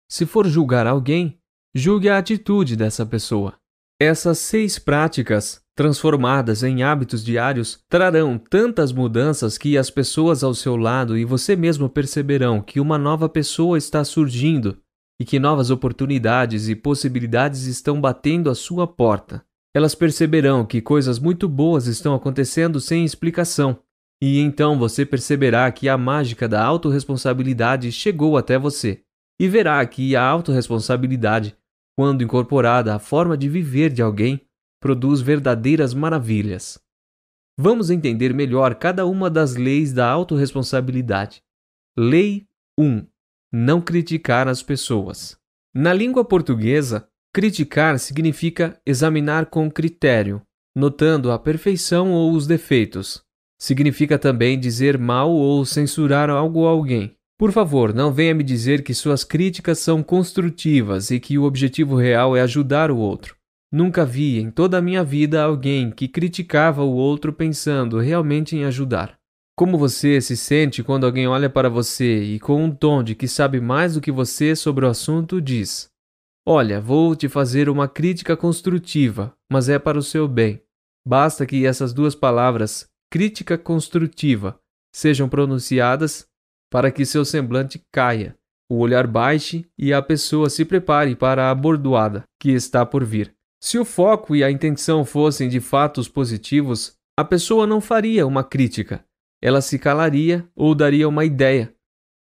se for julgar alguém, julgue a atitude dessa pessoa. Essas 6 práticas, transformadas em hábitos diários, trarão tantas mudanças que as pessoas ao seu lado e você mesmo perceberão que uma nova pessoa está surgindo e que novas oportunidades e possibilidades estão batendo à sua porta. Elas perceberão que coisas muito boas estão acontecendo sem explicação, e então você perceberá que a mágica da autorresponsabilidade chegou até você, e verá que a autorresponsabilidade, quando incorporada à forma de viver de alguém, produz verdadeiras maravilhas. Vamos entender melhor cada uma das leis da autorresponsabilidade. Lei 1. Não criticar as pessoas. Na língua portuguesa, criticar significa examinar com critério, notando a perfeição ou os defeitos. Significa também dizer mal ou censurar algo ou alguém. Por favor, não venha me dizer que suas críticas são construtivas e que o objetivo real é ajudar o outro. Nunca vi em toda a minha vida alguém que criticava o outro pensando realmente em ajudar. Como você se sente quando alguém olha para você e com um tom de que sabe mais do que você sobre o assunto diz: olha, vou te fazer uma crítica construtiva, mas é para o seu bem. Basta que essas 2 palavras, crítica construtiva, sejam pronunciadas para que seu semblante caia, o olhar baixe e a pessoa se prepare para a bordoada que está por vir. Se o foco e a intenção fossem de fatos positivos, a pessoa não faria uma crítica. Ela se calaria ou daria uma ideia.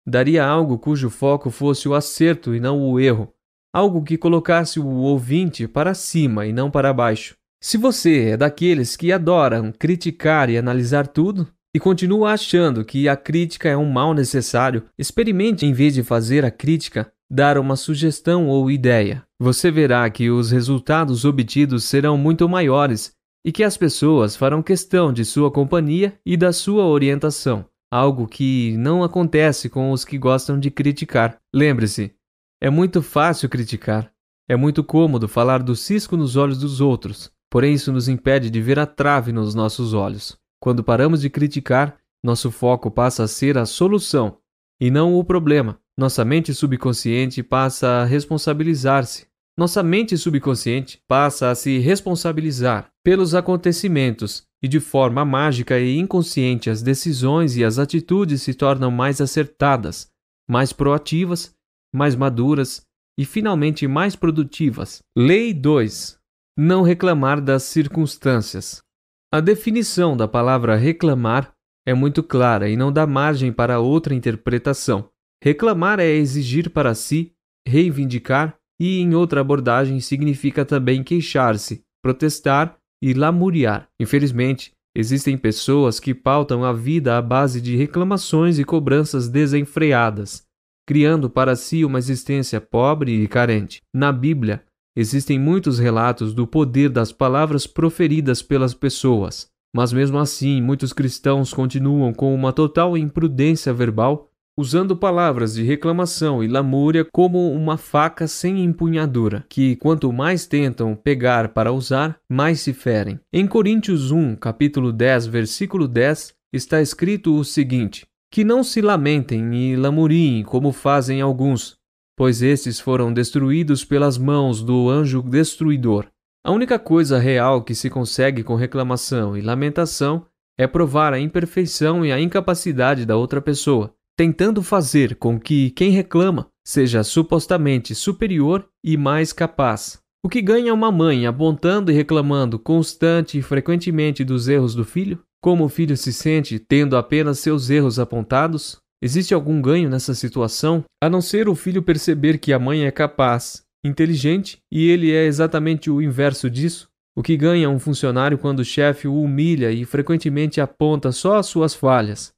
Daria algo cujo foco fosse o acerto e não o erro. Algo que colocasse o ouvinte para cima e não para baixo. Se você é daqueles que adoram criticar e analisar tudo, e continua achando que a crítica é um mal necessário, experimente, em vez de fazer a crítica, dar uma sugestão ou ideia. Você verá que os resultados obtidos serão muito maiores e que as pessoas farão questão de sua companhia e da sua orientação, algo que não acontece com os que gostam de criticar. Lembre-se, é muito fácil criticar, É muito cômodo falar do cisco nos olhos dos outros, porém isso nos impede de ver a trave nos nossos olhos. Quando paramos de criticar, nosso foco passa a ser a solução e não o problema. Nossa mente subconsciente passa a responsabilizar-se. Nossa mente subconsciente passa a se responsabilizar pelos acontecimentos e de forma mágica e inconsciente as decisões e as atitudes se tornam mais acertadas, mais proativas, mais maduras e finalmente mais produtivas. Lei 2. Não reclamar das circunstâncias. A definição da palavra reclamar é muito clara e não dá margem para outra interpretação. Reclamar é exigir para si, reivindicar e, em outra abordagem, significa também queixar-se, protestar e lamuriar. Infelizmente, existem pessoas que pautam a vida à base de reclamações e cobranças desenfreadas, criando para si uma existência pobre e carente. Na Bíblia, existem muitos relatos do poder das palavras proferidas pelas pessoas, mas mesmo assim, muitos cristãos continuam com uma total imprudência verbal, usando palavras de reclamação e lamúria como uma faca sem empunhadura, que quanto mais tentam pegar para usar, mais se ferem. Em Coríntios 1, capítulo 10, versículo 10, está escrito o seguinte: que não se lamentem e lamuriem como fazem alguns, pois estes foram destruídos pelas mãos do anjo destruidor. A única coisa real que se consegue com reclamação e lamentação é provar a imperfeição e a incapacidade da outra pessoa, tentando fazer com que quem reclama seja supostamente superior e mais capaz. O que ganha uma mãe apontando e reclamando constante e frequentemente dos erros do filho? Como o filho se sente tendo apenas seus erros apontados? Existe algum ganho nessa situação, a não ser o filho perceber que a mãe é capaz, inteligente e ele é exatamente o inverso disso? O que ganha um funcionário quando o chefe o humilha e frequentemente aponta só as suas falhas?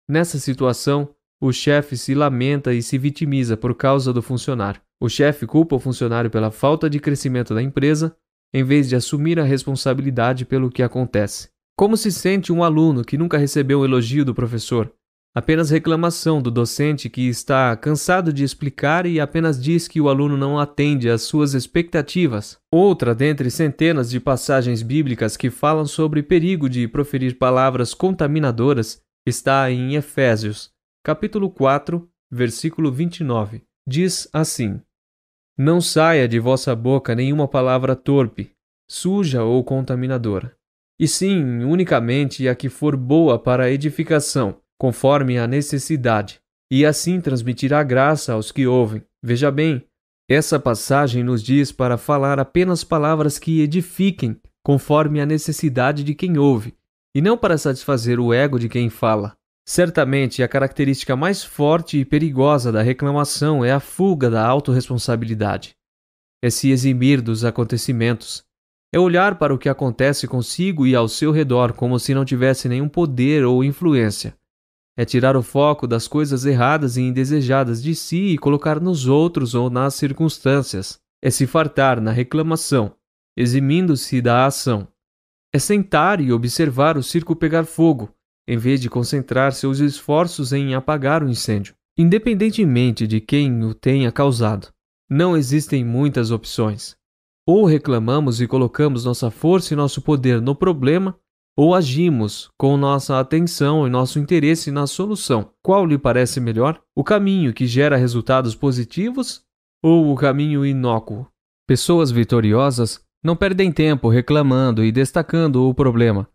Nessa situação, o chefe se lamenta e se vitimiza por causa do funcionário. O chefe culpa o funcionário pela falta de crescimento da empresa, em vez de assumir a responsabilidade pelo que acontece. Como se sente um aluno que nunca recebeu um elogio do professor? Apenas reclamação do docente que está cansado de explicar e apenas diz que o aluno não atende às suas expectativas. Outra dentre centenas de passagens bíblicas que falam sobre perigo de proferir palavras contaminadoras está em Efésios, capítulo 4, versículo 29. Diz assim: não saia de vossa boca nenhuma palavra torpe, suja ou contaminadora, e sim unicamente a que for boa para a edificação, conforme a necessidade, e assim transmitirá graça aos que ouvem. Veja bem, essa passagem nos diz para falar apenas palavras que edifiquem, conforme a necessidade de quem ouve, e não para satisfazer o ego de quem fala. Certamente, a característica mais forte e perigosa da reclamação é a fuga da autorresponsabilidade. É se eximir dos acontecimentos. É olhar para o que acontece consigo e ao seu redor como se não tivesse nenhum poder ou influência. É tirar o foco das coisas erradas e indesejadas de si e colocar nos outros ou nas circunstâncias. É se fartar na reclamação, eximindo-se da ação. É sentar e observar o circo pegar fogo, em vez de concentrar seus esforços em apagar o incêndio, independentemente de quem o tenha causado. Não existem muitas opções. Ou reclamamos e colocamos nossa força e nosso poder no problema, ou agimos com nossa atenção e nosso interesse na solução. Qual lhe parece melhor? O caminho que gera resultados positivos ou o caminho inócuo? Pessoas vitoriosas não perdem tempo reclamando e destacando o problema.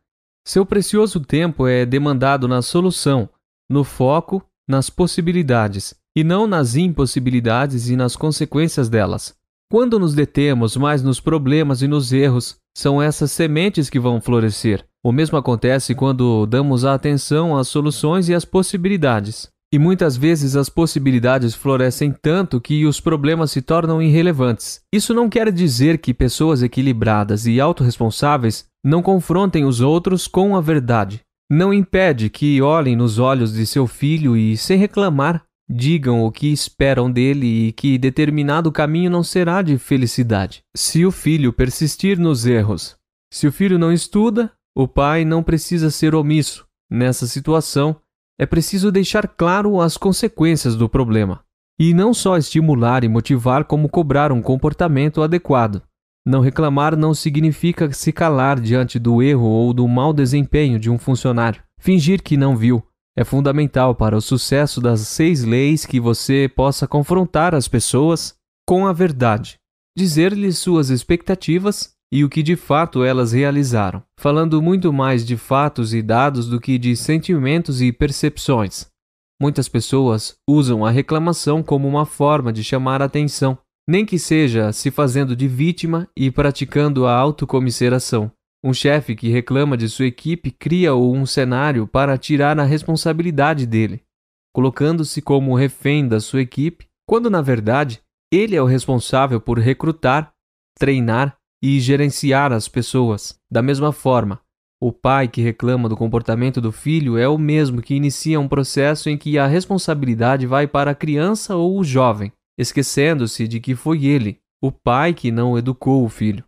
Seu precioso tempo é demandado na solução, no foco, nas possibilidades, e não nas impossibilidades e nas consequências delas. Quando nos detemos mais nos problemas e nos erros, são essas sementes que vão florescer. O mesmo acontece quando damos a atenção às soluções e às possibilidades. E muitas vezes as possibilidades florescem tanto que os problemas se tornam irrelevantes. Isso não quer dizer que pessoas equilibradas e autorresponsáveis não confrontem os outros com a verdade. Não impede que olhem nos olhos de seu filho e, sem reclamar, digam o que esperam dele e que determinado caminho não será de felicidade. Se o filho persistir nos erros, se o filho não estuda, o pai não precisa ser omisso. Nessa situação, é preciso deixar claro as consequências do problema. E não só estimular e motivar, como cobrar um comportamento adequado. Não reclamar não significa se calar diante do erro ou do mau desempenho de um funcionário. Fingir que não viu é fundamental para o sucesso das 6 leis que você possa confrontar as pessoas com a verdade. Dizer-lhes suas expectativas e o que de fato elas realizaram, falando muito mais de fatos e dados do que de sentimentos e percepções. Muitas pessoas usam a reclamação como uma forma de chamar a atenção, nem que seja se fazendo de vítima e praticando a autocomiseração. Um chefe que reclama de sua equipe cria um cenário para tirar a responsabilidade dele, colocando-se como refém da sua equipe, quando na verdade ele é o responsável por recrutar, treinar e gerenciar as pessoas. Da mesma forma, o pai que reclama do comportamento do filho é o mesmo que inicia um processo em que a responsabilidade vai para a criança ou o jovem, esquecendo-se de que foi ele, o pai, que não educou o filho.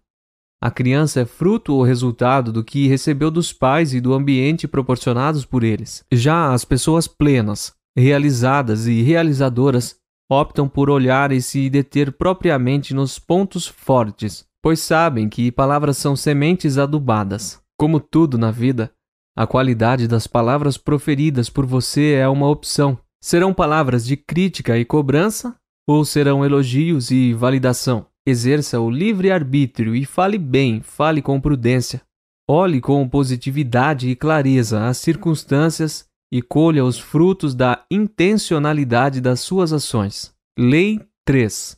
A criança é fruto ou resultado do que recebeu dos pais e do ambiente proporcionados por eles. Já as pessoas plenas, realizadas e realizadoras optam por olhar e se deter propriamente nos pontos fortes, pois sabem que palavras são sementes adubadas. Como tudo na vida, a qualidade das palavras proferidas por você é uma opção. Serão palavras de crítica e cobrança ou serão elogios e validação? Exerça o livre-arbítrio e fale bem, fale com prudência. Olhe com positividade e clareza as circunstâncias e colha os frutos da intencionalidade das suas ações. Lei 3.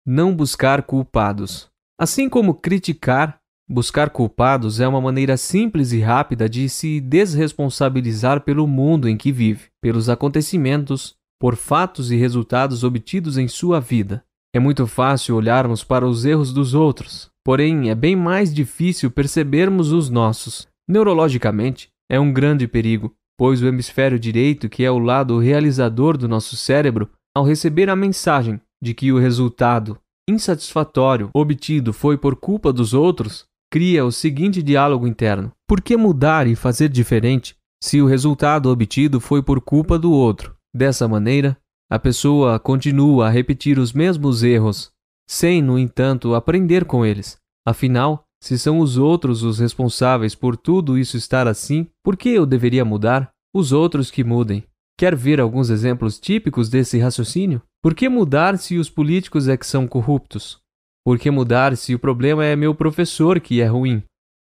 Não buscar culpados. Assim como criticar, buscar culpados é uma maneira simples e rápida de se desresponsabilizar pelo mundo em que vive, pelos acontecimentos, por fatos e resultados obtidos em sua vida. É muito fácil olharmos para os erros dos outros, porém é bem mais difícil percebermos os nossos. Neurologicamente, é um grande perigo, pois o hemisfério direito, que é o lado realizador do nosso cérebro, ao receber a mensagem de que o resultado insatisfatório obtido foi por culpa dos outros, cria o seguinte diálogo interno: por que mudar e fazer diferente se o resultado obtido foi por culpa do outro? Dessa maneira, a pessoa continua a repetir os mesmos erros, sem, no entanto, aprender com eles. Afinal, se são os outros os responsáveis por tudo isso estar assim, por que eu deveria mudar? Os outros que mudem. Quer ver alguns exemplos típicos desse raciocínio? Por que mudar se os políticos é que são corruptos? Por que mudar se o problema é meu professor, que é ruim?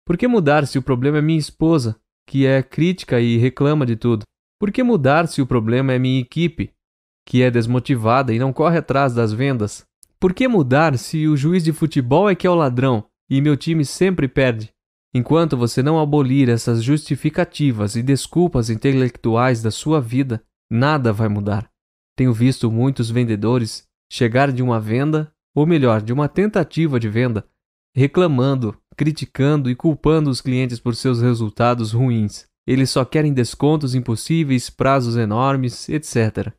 Por que mudar se o problema é minha esposa, que é crítica e reclama de tudo? Por que mudar se o problema é minha equipe, que é desmotivada e não corre atrás das vendas? Por que mudar se o juiz de futebol é que é o ladrão e meu time sempre perde? Enquanto você não abolir essas justificativas e desculpas intelectuais da sua vida, nada vai mudar. Tenho visto muitos vendedores chegar de uma venda, ou melhor, de uma tentativa de venda, reclamando, criticando e culpando os clientes por seus resultados ruins. Eles só querem descontos impossíveis, prazos enormes, etc.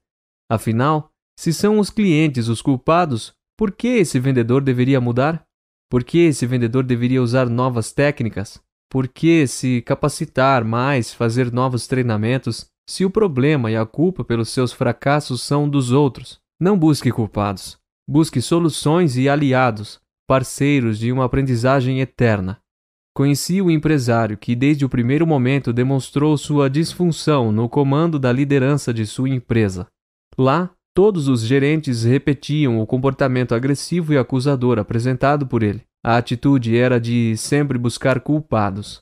Afinal, se são os clientes os culpados, por que esse vendedor deveria mudar? Por que esse vendedor deveria usar novas técnicas? Por que se capacitar mais, fazer novos treinamentos, se o problema e a culpa pelos seus fracassos são dos outros? Não busque culpados. Busque soluções e aliados, parceiros de uma aprendizagem eterna. Conheci o empresário que desde o primeiro momento demonstrou sua disfunção no comando da liderança de sua empresa. Lá, todos os gerentes repetiam o comportamento agressivo e acusador apresentado por ele. A atitude era de sempre buscar culpados.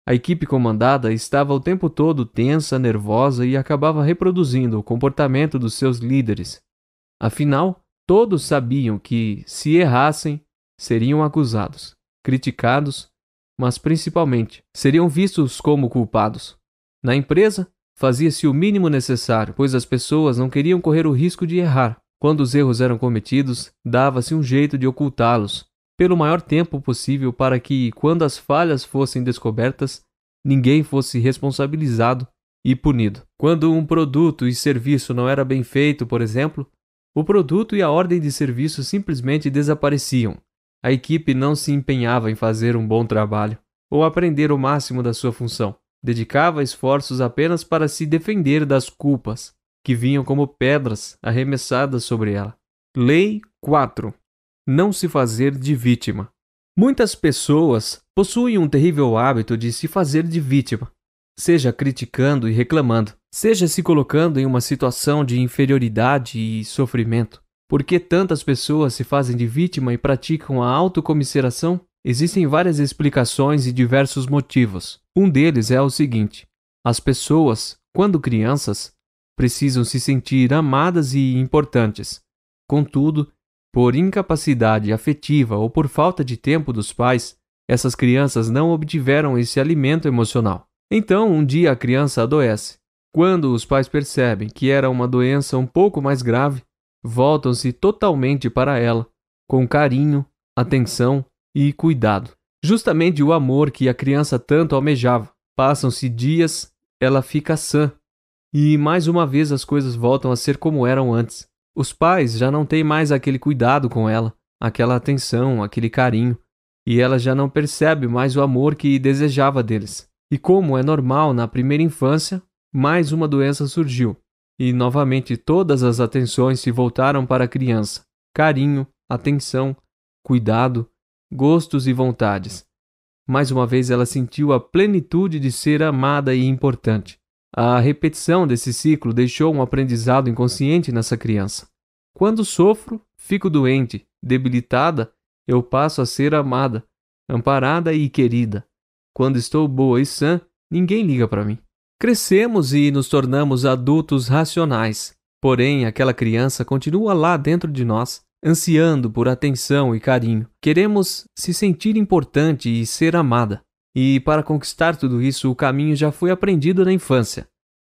A equipe comandada estava o tempo todo tensa, nervosa e acabava reproduzindo o comportamento dos seus líderes. Afinal, todos sabiam que, se errassem, seriam acusados, criticados, mas principalmente seriam vistos como culpados. Na empresa, fazia-se o mínimo necessário, pois as pessoas não queriam correr o risco de errar. Quando os erros eram cometidos, dava-se um jeito de ocultá-los pelo maior tempo possível para que, quando as falhas fossem descobertas, ninguém fosse responsabilizado e punido. Quando um produto e serviço não era bem feito, por exemplo, o produto e a ordem de serviço simplesmente desapareciam. A equipe não se empenhava em fazer um bom trabalho ou aprender o máximo da sua função. Dedicava esforços apenas para se defender das culpas que vinham como pedras arremessadas sobre ela. Lei 4. Não se fazer de vítima. Muitas pessoas possuem um terrível hábito de se fazer de vítima, seja criticando e reclamando, seja se colocando em uma situação de inferioridade e sofrimento. Por que tantas pessoas se fazem de vítima e praticam a autocomiseração? Existem várias explicações e diversos motivos. Um deles é o seguinte: as pessoas, quando crianças, precisam se sentir amadas e importantes. Contudo, por incapacidade afetiva ou por falta de tempo dos pais, essas crianças não obtiveram esse alimento emocional. Então, um dia a criança adoece. Quando os pais percebem que era uma doença um pouco mais grave, voltam-se totalmente para ela, com carinho, atenção e cuidado. Justamente o amor que a criança tanto almejava. Passam-se dias, ela fica sã. E mais uma vez as coisas voltam a ser como eram antes. Os pais já não têm mais aquele cuidado com ela, aquela atenção, aquele carinho, e ela já não percebe mais o amor que desejava deles. E como é normal na primeira infância, mais uma doença surgiu, e novamente todas as atenções se voltaram para a criança. Carinho, atenção, cuidado, gostos e vontades. Mais uma vez ela sentiu a plenitude de ser amada e importante. A repetição desse ciclo deixou um aprendizado inconsciente nessa criança. Quando sofro, fico doente, debilitada, eu passo a ser amada, amparada e querida. Quando estou boa e sã, ninguém liga para mim. Crescemos e nos tornamos adultos racionais. Porém, aquela criança continua lá dentro de nós, ansiando por atenção e carinho. Queremos se sentir importante e ser amada. E para conquistar tudo isso, o caminho já foi aprendido na infância.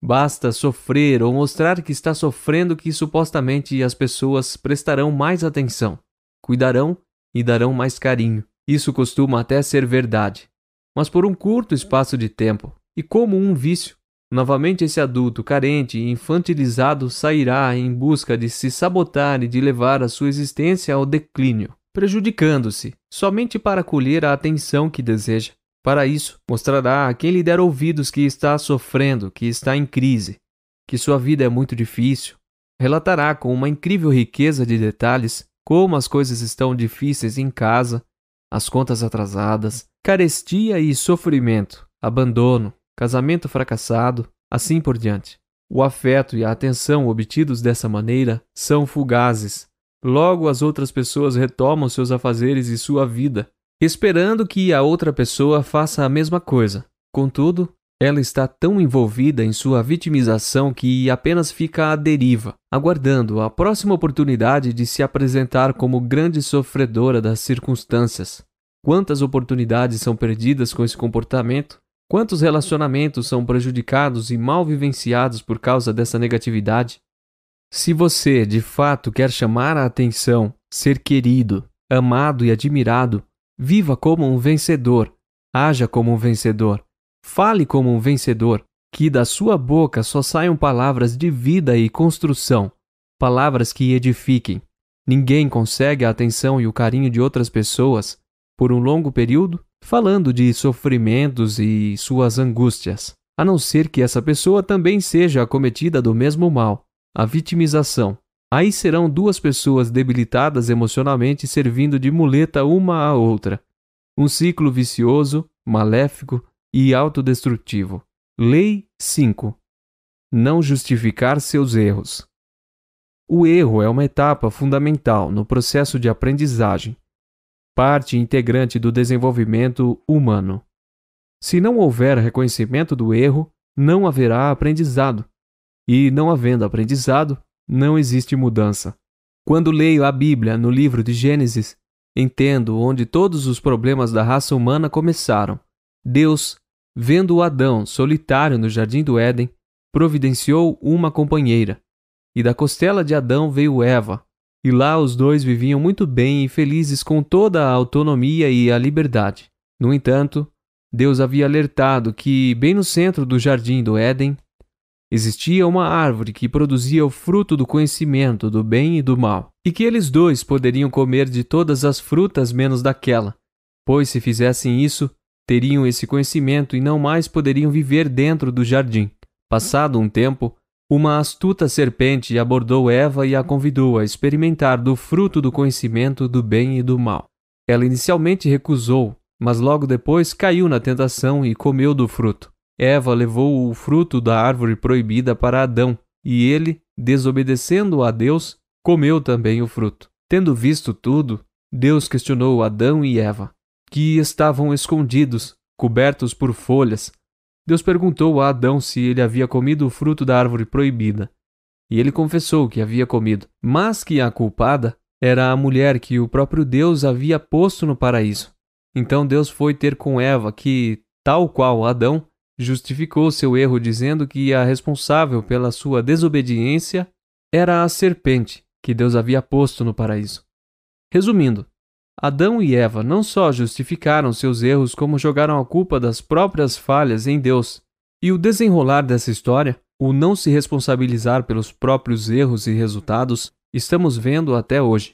Basta sofrer ou mostrar que está sofrendo que supostamente as pessoas prestarão mais atenção, cuidarão e darão mais carinho. Isso costuma até ser verdade, mas por um curto espaço de tempo. E como um vício, novamente esse adulto carente e infantilizado sairá em busca de se sabotar e de levar a sua existência ao declínio, prejudicando-se somente para colher a atenção que deseja. Para isso, mostrará a quem lhe der ouvidos que está sofrendo, que está em crise, que sua vida é muito difícil. Relatará com uma incrível riqueza de detalhes como as coisas estão difíceis em casa, as contas atrasadas, carestia e sofrimento, abandono, casamento fracassado, assim por diante. O afeto e a atenção obtidos dessa maneira são fugazes. Logo as outras pessoas retomam seus afazeres e sua vida, esperando que a outra pessoa faça a mesma coisa. Contudo, ela está tão envolvida em sua vitimização que apenas fica à deriva, aguardando a próxima oportunidade de se apresentar como grande sofredora das circunstâncias. Quantas oportunidades são perdidas com esse comportamento? Quantos relacionamentos são prejudicados e mal vivenciados por causa dessa negatividade? Se você, de fato, quer chamar a atenção, ser querido, amado e admirado, viva como um vencedor, haja como um vencedor, fale como um vencedor, que da sua boca só saiam palavras de vida e construção, palavras que edifiquem. Ninguém consegue a atenção e o carinho de outras pessoas por um longo período falando de sofrimentos e suas angústias, a não ser que essa pessoa também seja acometida do mesmo mal, a vitimização. Aí serão duas pessoas debilitadas emocionalmente servindo de muleta uma à outra. Um ciclo vicioso, maléfico e autodestrutivo. Lei 5. Não justificar seus erros. O erro é uma etapa fundamental no processo de aprendizagem, parte integrante do desenvolvimento humano. Se não houver reconhecimento do erro, não haverá aprendizado. E não havendo aprendizado, não existe mudança. Quando leio a Bíblia no livro de Gênesis, entendo onde todos os problemas da raça humana começaram. Deus, vendo o Adão solitário no jardim do Éden, providenciou uma companheira. E da costela de Adão veio Eva, e lá os dois viviam muito bem e felizes com toda a autonomia e a liberdade. No entanto, Deus havia alertado que, bem no centro do jardim do Éden, existia uma árvore que produzia o fruto do conhecimento do bem e do mal, e que eles dois poderiam comer de todas as frutas menos daquela, pois se fizessem isso, teriam esse conhecimento e não mais poderiam viver dentro do jardim. Passado um tempo, Uma astuta serpente abordou Eva e a convidou a experimentar do fruto do conhecimento do bem e do mal. Ela inicialmente recusou, mas logo depois caiu na tentação e comeu do fruto. Eva levou o fruto da árvore proibida para Adão, e ele, desobedecendo a Deus, comeu também o fruto. Tendo visto tudo, Deus questionou Adão e Eva, que estavam escondidos, cobertos por folhas. Deus perguntou a Adão se ele havia comido o fruto da árvore proibida. E ele confessou que havia comido, mas que a culpada era a mulher que o próprio Deus havia posto no paraíso. Então Deus foi ter com Eva, que, tal qual Adão, justificou seu erro dizendo que a responsável pela sua desobediência era a serpente que Deus havia posto no paraíso. Resumindo, Adão e Eva não só justificaram seus erros, como jogaram a culpa das próprias falhas em Deus. E o desenrolar dessa história, o não se responsabilizar pelos próprios erros e resultados, estamos vendo até hoje.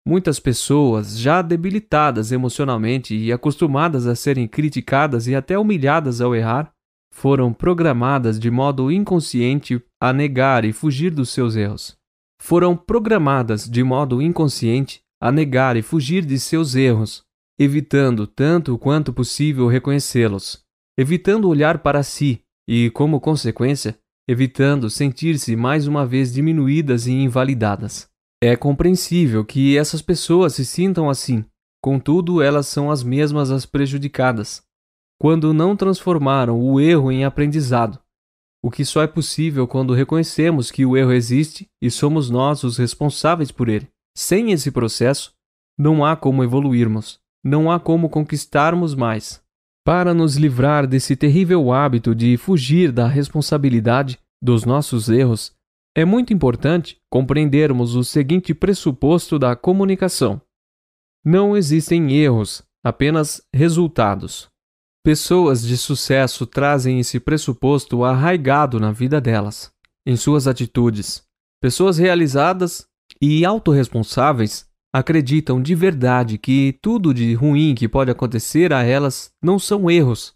Muitas pessoas, já debilitadas emocionalmente e acostumadas a serem criticadas e até humilhadas ao errar, foram programadas de modo inconsciente a negar e fugir dos seus erros. Foram programadas de modo inconsciente a negar e fugir de seus erros, evitando tanto quanto possível reconhecê-los, evitando olhar para si e, como consequência, evitando sentir-se mais uma vez diminuídas e invalidadas. É compreensível que essas pessoas se sintam assim, contudo, elas são as mesmas as prejudicadas, quando não transformaram o erro em aprendizado, o que só é possível quando reconhecemos que o erro existe e somos nós os responsáveis por ele. Sem esse processo, não há como evoluirmos, não há como conquistarmos mais. Para nos livrar desse terrível hábito de fugir da responsabilidade dos nossos erros, é muito importante compreendermos o seguinte pressuposto da comunicação. Não existem erros, apenas resultados. Pessoas de sucesso trazem esse pressuposto arraigado na vida delas, em suas atitudes. Pessoas realizadas e autorresponsáveis acreditam de verdade que tudo de ruim que pode acontecer a elas não são erros,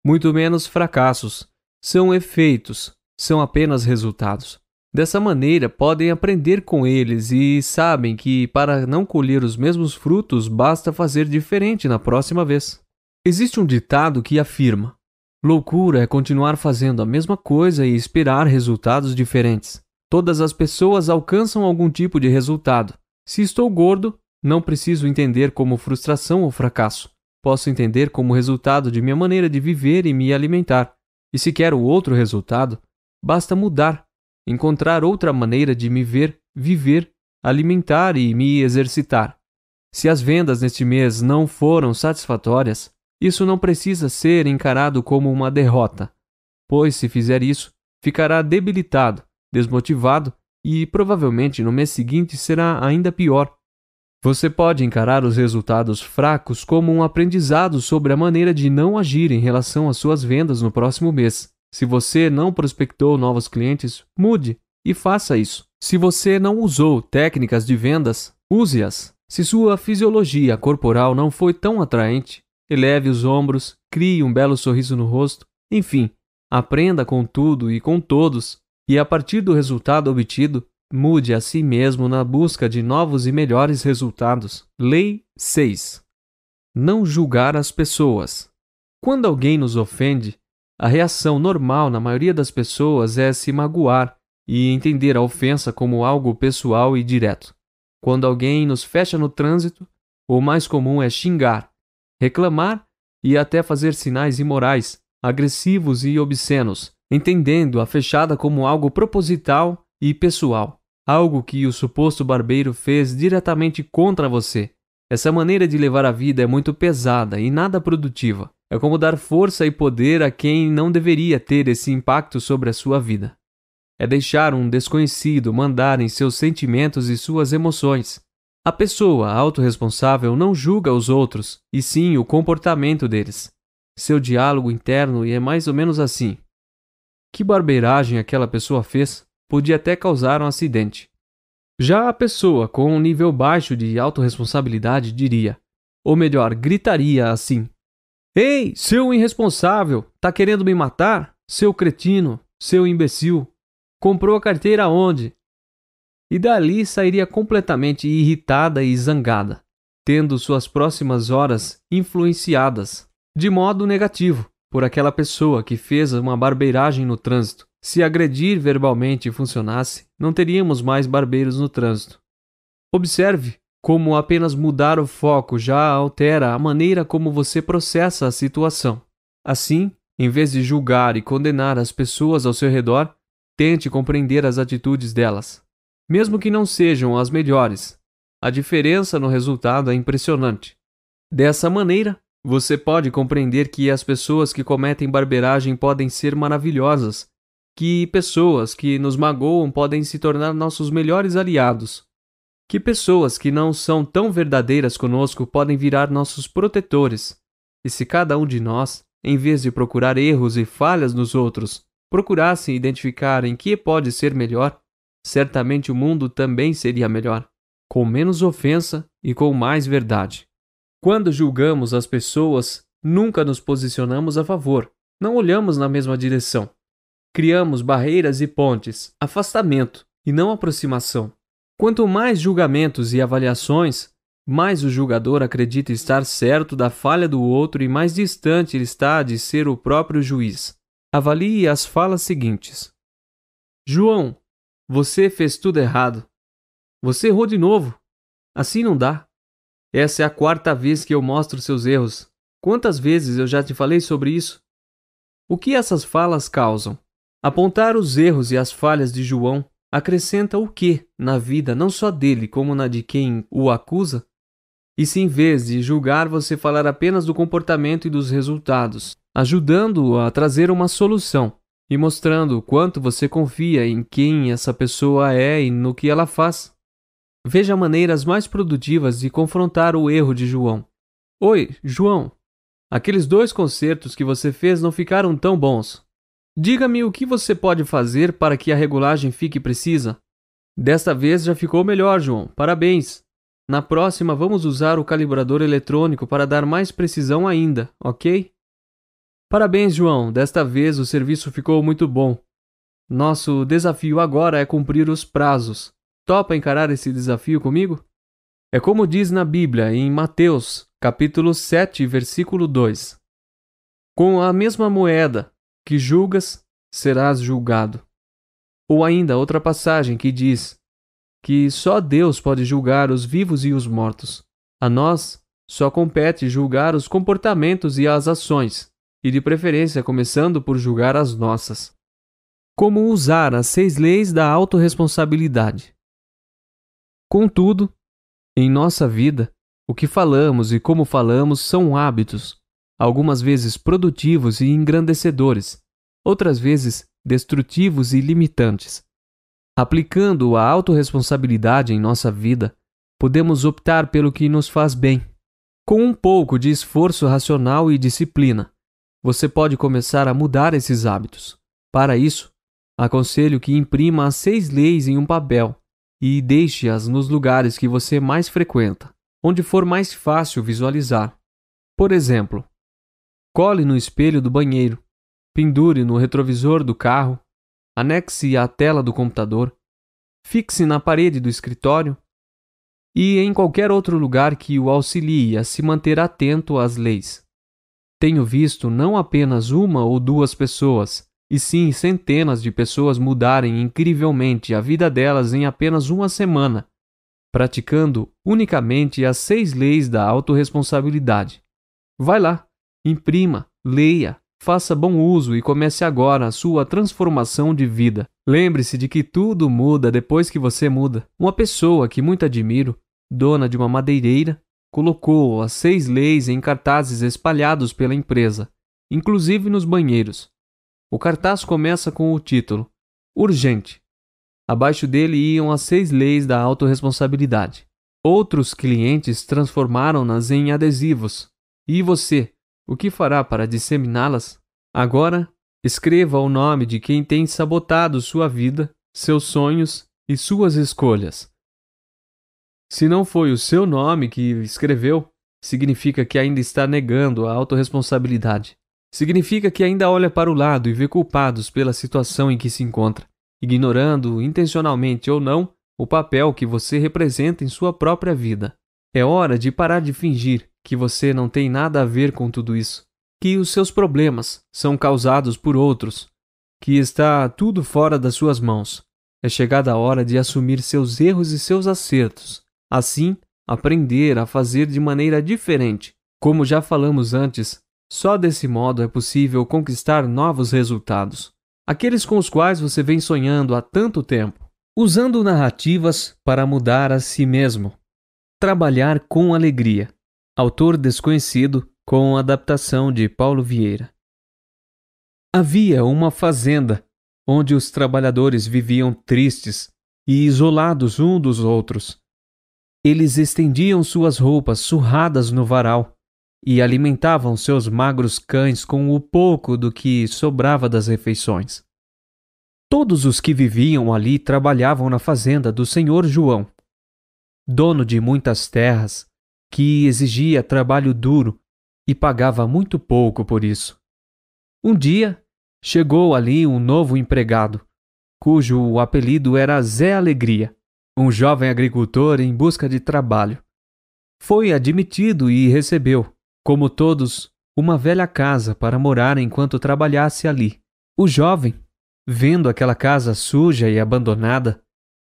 muito menos fracassos, são efeitos, são apenas resultados. Dessa maneira, podem aprender com eles e sabem que para não colher os mesmos frutos basta fazer diferente na próxima vez. Existe um ditado que afirma: loucura é continuar fazendo a mesma coisa e esperar resultados diferentes. Todas as pessoas alcançam algum tipo de resultado. Se estou gordo, não preciso entender como frustração ou fracasso. Posso entender como resultado de minha maneira de viver e me alimentar. E se quero outro resultado, basta mudar, encontrar outra maneira de me ver, viver, alimentar e me exercitar. Se as vendas neste mês não foram satisfatórias, isso não precisa ser encarado como uma derrota, pois se fizer isso, ficará debilitado, desmotivado e provavelmente no mês seguinte será ainda pior. Você pode encarar os resultados fracos como um aprendizado sobre a maneira de não agir em relação às suas vendas no próximo mês. Se você não prospectou novos clientes, mude e faça isso. Se você não usou técnicas de vendas, use-as. Se sua fisiologia corporal não foi tão atraente, eleve os ombros, crie um belo sorriso no rosto, enfim, aprenda com tudo e com todos, e a partir do resultado obtido, mude a si mesmo na busca de novos e melhores resultados. Lei 6. Não julgar as pessoas. Quando alguém nos ofende, a reação normal na maioria das pessoas é se magoar e entender a ofensa como algo pessoal e direto. Quando alguém nos fecha no trânsito, o mais comum é xingar, reclamar e até fazer sinais imorais, agressivos e obscenos, entendendo a fechada como algo proposital e pessoal, algo que o suposto barbeiro fez diretamente contra você. Essa maneira de levar a vida é muito pesada e nada produtiva. É como dar força e poder a quem não deveria ter esse impacto sobre a sua vida. É deixar um desconhecido mandar em seus sentimentos e suas emoções. A pessoa autorresponsável não julga os outros, e sim o comportamento deles. Seu diálogo interno é mais ou menos assim: que barbeiragem aquela pessoa fez? Podia até causar um acidente. Já a pessoa com um nível baixo de autorresponsabilidade diria, ou melhor, gritaria assim: ei, seu irresponsável, tá querendo me matar? Seu cretino, seu imbecil. Comprou a carteira onde? E dali sairia completamente irritada e zangada, tendo suas próximas horas influenciadas, de modo negativo, por aquela pessoa que fez uma barbeiragem no trânsito. Se agredir verbalmente funcionasse, não teríamos mais barbeiros no trânsito. Observe como apenas mudar o foco já altera a maneira como você processa a situação. Assim, em vez de julgar e condenar as pessoas ao seu redor, tente compreender as atitudes delas. Mesmo que não sejam as melhores, a diferença no resultado é impressionante. Dessa maneira, você pode compreender que as pessoas que cometem barbeiragem podem ser maravilhosas, que pessoas que nos magoam podem se tornar nossos melhores aliados, que pessoas que não são tão verdadeiras conosco podem virar nossos protetores. E se cada um de nós, em vez de procurar erros e falhas nos outros, procurasse identificar em que pode ser melhor, certamente o mundo também seria melhor, com menos ofensa e com mais verdade. Quando julgamos as pessoas, nunca nos posicionamos a favor, não olhamos na mesma direção. Criamos barreiras e pontes, afastamento e não aproximação. Quanto mais julgamentos e avaliações, mais o julgador acredita estar certo da falha do outro e mais distante ele está de ser o próprio juiz. Avalie as falas seguintes. João, você fez tudo errado. Você errou de novo. Assim não dá. Essa é a 4ª vez que eu mostro seus erros. Quantas vezes eu já te falei sobre isso? O que essas falas causam? Apontar os erros e as falhas de João acrescenta o quê na vida não só dele como na de quem o acusa? E se em vez de julgar você falar apenas do comportamento e dos resultados, ajudando-o a trazer uma solução e mostrando o quanto você confia em quem essa pessoa é e no que ela faz? Veja maneiras mais produtivas de confrontar o erro de João. Oi, João, aqueles 2 concertos que você fez não ficaram tão bons. Diga-me o que você pode fazer para que a regulagem fique precisa. Desta vez já ficou melhor, João. Parabéns. Na próxima vamos usar o calibrador eletrônico para dar mais precisão ainda, ok? Parabéns, João. Desta vez o serviço ficou muito bom. Nosso desafio agora é cumprir os prazos. Topa encarar esse desafio comigo? É como diz na Bíblia, em Mateus, capítulo 7, versículo 2. Com a mesma moeda que julgas, serás julgado. Ou ainda outra passagem que diz que só Deus pode julgar os vivos e os mortos. A nós só compete julgar os comportamentos e as ações, e de preferência começando por julgar as nossas. Como usar as 6 leis da autorresponsabilidade. Contudo, em nossa vida, o que falamos e como falamos são hábitos, algumas vezes produtivos e engrandecedores, outras vezes destrutivos e limitantes. Aplicando a autorresponsabilidade em nossa vida, podemos optar pelo que nos faz bem. Com um pouco de esforço racional e disciplina, você pode começar a mudar esses hábitos. Para isso, aconselho que imprima as 6 leis em um papel e deixe-as nos lugares que você mais frequenta, onde for mais fácil visualizar. Por exemplo, cole no espelho do banheiro, pendure no retrovisor do carro, anexe à tela do computador, fixe na parede do escritório e em qualquer outro lugar que o auxilie a se manter atento às leis. Tenho visto não apenas 1 ou 2 pessoas, e sim centenas de pessoas mudarem incrivelmente a vida delas em apenas uma semana, praticando unicamente as 6 leis da autorresponsabilidade. Vai lá, imprima, leia, faça bom uso e comece agora a sua transformação de vida. Lembre-se de que tudo muda depois que você muda. Uma pessoa que muito admiro, dona de uma madeireira, colocou as 6 leis em cartazes espalhados pela empresa, inclusive nos banheiros. O cartaz começa com o título Urgente. Abaixo dele iam as 6 leis da autorresponsabilidade. Outros clientes transformaram-nas em adesivos. E você, o que fará para disseminá-las? Agora, escreva o nome de quem tem sabotado sua vida, seus sonhos e suas escolhas. Se não foi o seu nome que escreveu, significa que ainda está negando a autorresponsabilidade. Significa que ainda olha para o lado e vê culpados pela situação em que se encontra. ignorando, intencionalmente ou não, o papel que você representa em sua própria vida. É hora de parar de fingir que você não tem nada a ver com tudo isso, que os seus problemas são causados por outros, que está tudo fora das suas mãos. É chegada a hora de assumir seus erros e seus acertos. Assim, aprender a fazer de maneira diferente. Como já falamos antes, só desse modo é possível conquistar novos resultados, aqueles com os quais você vem sonhando há tanto tempo. Usando narrativas para mudar a si mesmo. Trabalhar com alegria. Autor desconhecido, com adaptação de Paulo Vieira. Havia uma fazenda onde os trabalhadores viviam tristes e isolados um dos outros. Eles estendiam suas roupas surradas no varal e alimentavam seus magros cães com o pouco do que sobrava das refeições. Todos os que viviam ali trabalhavam na fazenda do senhor João, dono de muitas terras, que exigia trabalho duro e pagava muito pouco por isso. Um dia, chegou ali um novo empregado, cujo apelido era Zé Alegria, um jovem agricultor em busca de trabalho. Foi admitido e recebeu, como todos, uma velha casa para morar enquanto trabalhasse ali. O jovem, vendo aquela casa suja e abandonada,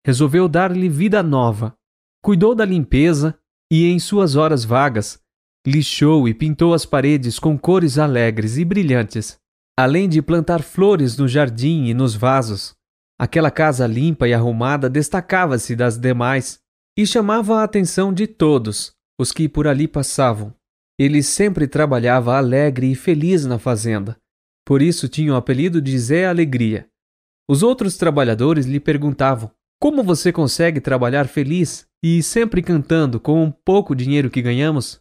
resolveu dar-lhe vida nova. Cuidou da limpeza e, em suas horas vagas, lixou e pintou as paredes com cores alegres e brilhantes. Além de plantar flores no jardim e nos vasos, aquela casa limpa e arrumada destacava-se das demais e chamava a atenção de todos os que por ali passavam. Ele sempre trabalhava alegre e feliz na fazenda, por isso tinha o apelido de Zé Alegria. Os outros trabalhadores lhe perguntavam: como você consegue trabalhar feliz e sempre cantando com o pouco dinheiro que ganhamos?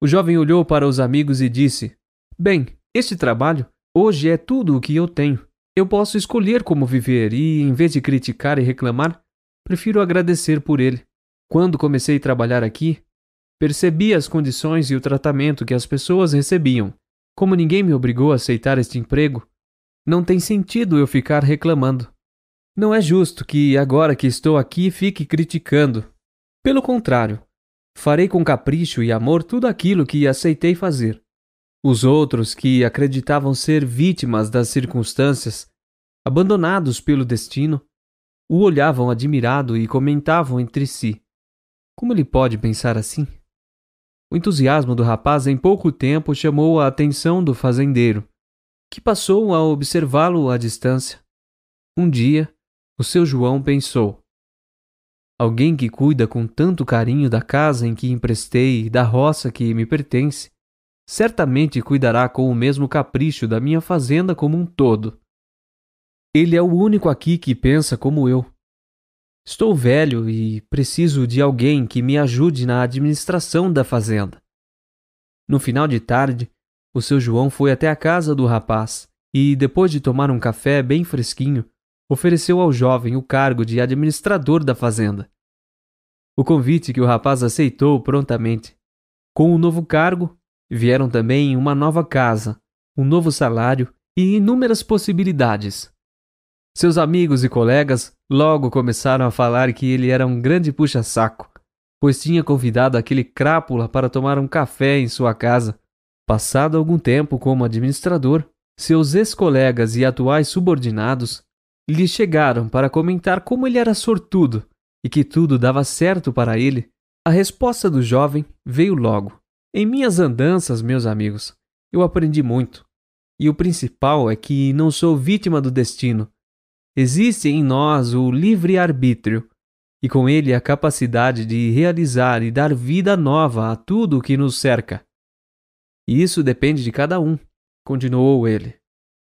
O jovem olhou para os amigos e disse: bem, este trabalho hoje é tudo o que eu tenho. Eu posso escolher como viver e, em vez de criticar e reclamar, prefiro agradecer por ele. Quando comecei a trabalhar aqui, percebi as condições e o tratamento que as pessoas recebiam. Como ninguém me obrigou a aceitar este emprego, não tem sentido eu ficar reclamando. Não é justo que, agora que estou aqui, fique criticando. Pelo contrário, farei com capricho e amor tudo aquilo que aceitei fazer. Os outros, que acreditavam ser vítimas das circunstâncias, abandonados pelo destino, o olhavam admirado e comentavam entre si: como ele pode pensar assim? O entusiasmo do rapaz em pouco tempo chamou a atenção do fazendeiro, que passou a observá-lo à distância. Um dia, o seu João pensou: alguém que cuida com tanto carinho da casa em que emprestei e da roça que me pertence, certamente cuidará com o mesmo capricho da minha fazenda como um todo. Ele é o único aqui que pensa como eu. Estou velho e preciso de alguém que me ajude na administração da fazenda. No final de tarde, o seu João foi até a casa do rapaz e, depois de tomar um café bem fresquinho, ofereceu ao jovem o cargo de administrador da fazenda. O convite que o rapaz aceitou prontamente. Com o novo cargo, vieram também uma nova casa, um novo salário e inúmeras possibilidades. Seus amigos e colegas logo começaram a falar que ele era um grande puxa-saco, pois tinha convidado aquele crápula para tomar um café em sua casa. Passado algum tempo como administrador, seus ex-colegas e atuais subordinados lhe chegaram para comentar como ele era sortudo e que tudo dava certo para ele. A resposta do jovem veio logo: em minhas andanças, meus amigos, eu aprendi muito. E o principal é que não sou vítima do destino. Existe em nós o livre-arbítrio, e com ele a capacidade de realizar e dar vida nova a tudo o que nos cerca. E isso depende de cada um, continuou ele.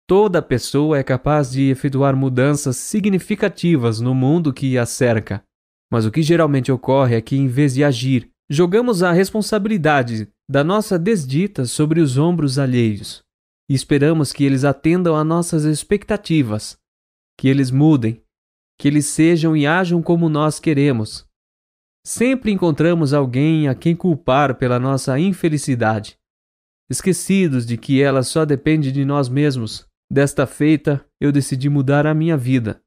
Toda pessoa é capaz de efetuar mudanças significativas no mundo que a cerca. Mas o que geralmente ocorre é que, em vez de agir, jogamos a responsabilidade da nossa desdita sobre os ombros alheios e esperamos que eles atendam a nossas expectativas, que eles mudem, que eles sejam e ajam como nós queremos. Sempre encontramos alguém a quem culpar pela nossa infelicidade, esquecidos de que ela só depende de nós mesmos. Desta feita, eu decidi mudar a minha vida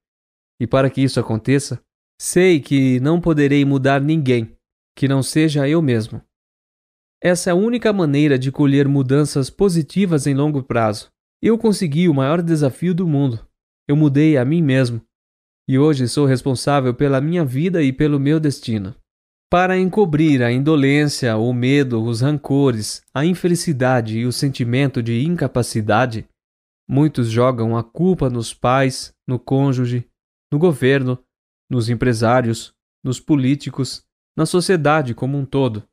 E para que isso aconteça, sei que não poderei mudar ninguém, que não seja eu mesmo. Essa é a única maneira de colher mudanças positivas em longo prazo. Eu consegui o maior desafio do mundo. Eu mudei a mim mesmo. E hoje sou responsável pela minha vida e pelo meu destino. Para encobrir a indolência, o medo, os rancores, a infelicidade e o sentimento de incapacidade, muitos jogam a culpa nos pais, no cônjuge, no governo, nos empresários, nos políticos, na sociedade como um todo,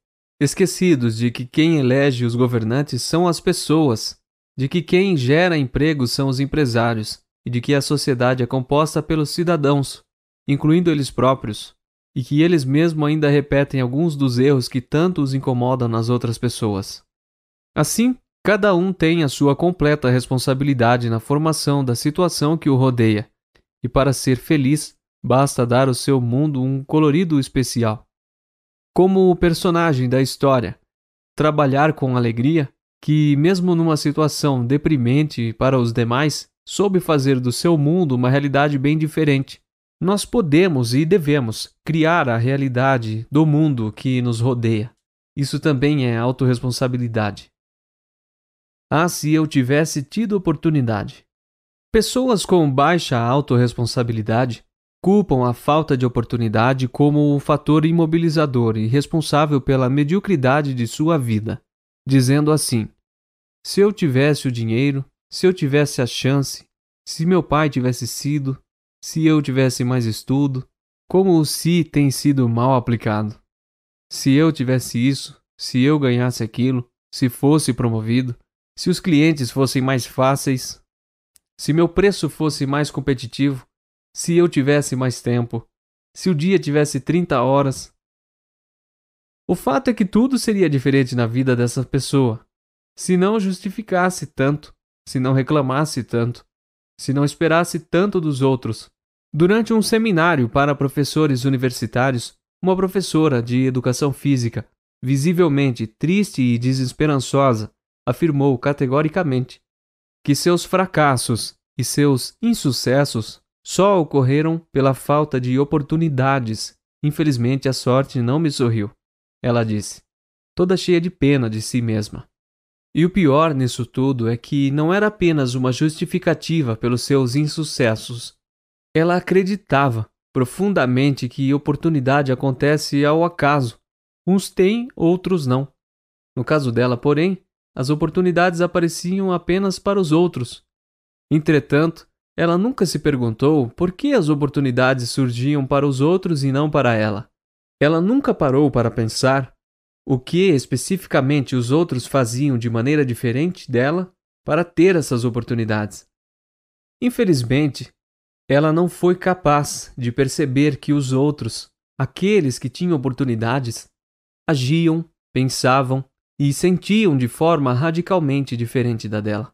esquecidos de que quem elege os governantes são as pessoas, de que quem gera empregos são os empresários e de que a sociedade é composta pelos cidadãos, incluindo eles próprios, e que eles mesmos ainda repetem alguns dos erros que tanto os incomodam nas outras pessoas. Assim, cada um tem a sua completa responsabilidade na formação da situação que o rodeia, e para ser feliz, basta dar ao seu mundo um colorido especial. Como o personagem da história, trabalhar com alegria, que mesmo numa situação deprimente para os demais, soube fazer do seu mundo uma realidade bem diferente. Nós podemos e devemos criar a realidade do mundo que nos rodeia. Isso também é autorresponsabilidade. Ah, se eu tivesse tido oportunidade. Pessoas com baixa autorresponsabilidade culpam a falta de oportunidade como o fator imobilizador e responsável pela mediocridade de sua vida, dizendo assim: se eu tivesse o dinheiro, se eu tivesse a chance, se meu pai tivesse sido, se eu tivesse mais estudo, como o se tem sido mal aplicado. Se eu tivesse isso, se eu ganhasse aquilo, se fosse promovido, se os clientes fossem mais fáceis, se meu preço fosse mais competitivo, se eu tivesse mais tempo, se o dia tivesse 30 horas. O fato é que tudo seria diferente na vida dessa pessoa, se não justificasse tanto, se não reclamasse tanto, se não esperasse tanto dos outros. Durante um seminário para professores universitários, uma professora de educação física, visivelmente triste e desesperançosa, afirmou categoricamente que seus fracassos e seus insucessos só ocorreram pela falta de oportunidades. Infelizmente, a sorte não me sorriu, ela disse, toda cheia de pena de si mesma. E o pior nisso tudo é que não era apenas uma justificativa pelos seus insucessos. Ela acreditava profundamente que oportunidade acontece ao acaso. Uns têm, outros não. No caso dela, porém, as oportunidades apareciam apenas para os outros. Entretanto, ela nunca se perguntou por que as oportunidades surgiam para os outros e não para ela. Ela nunca parou para pensar o que especificamente os outros faziam de maneira diferente dela para ter essas oportunidades. Infelizmente, ela não foi capaz de perceber que os outros, aqueles que tinham oportunidades, agiam, pensavam e sentiam de forma radicalmente diferente da dela.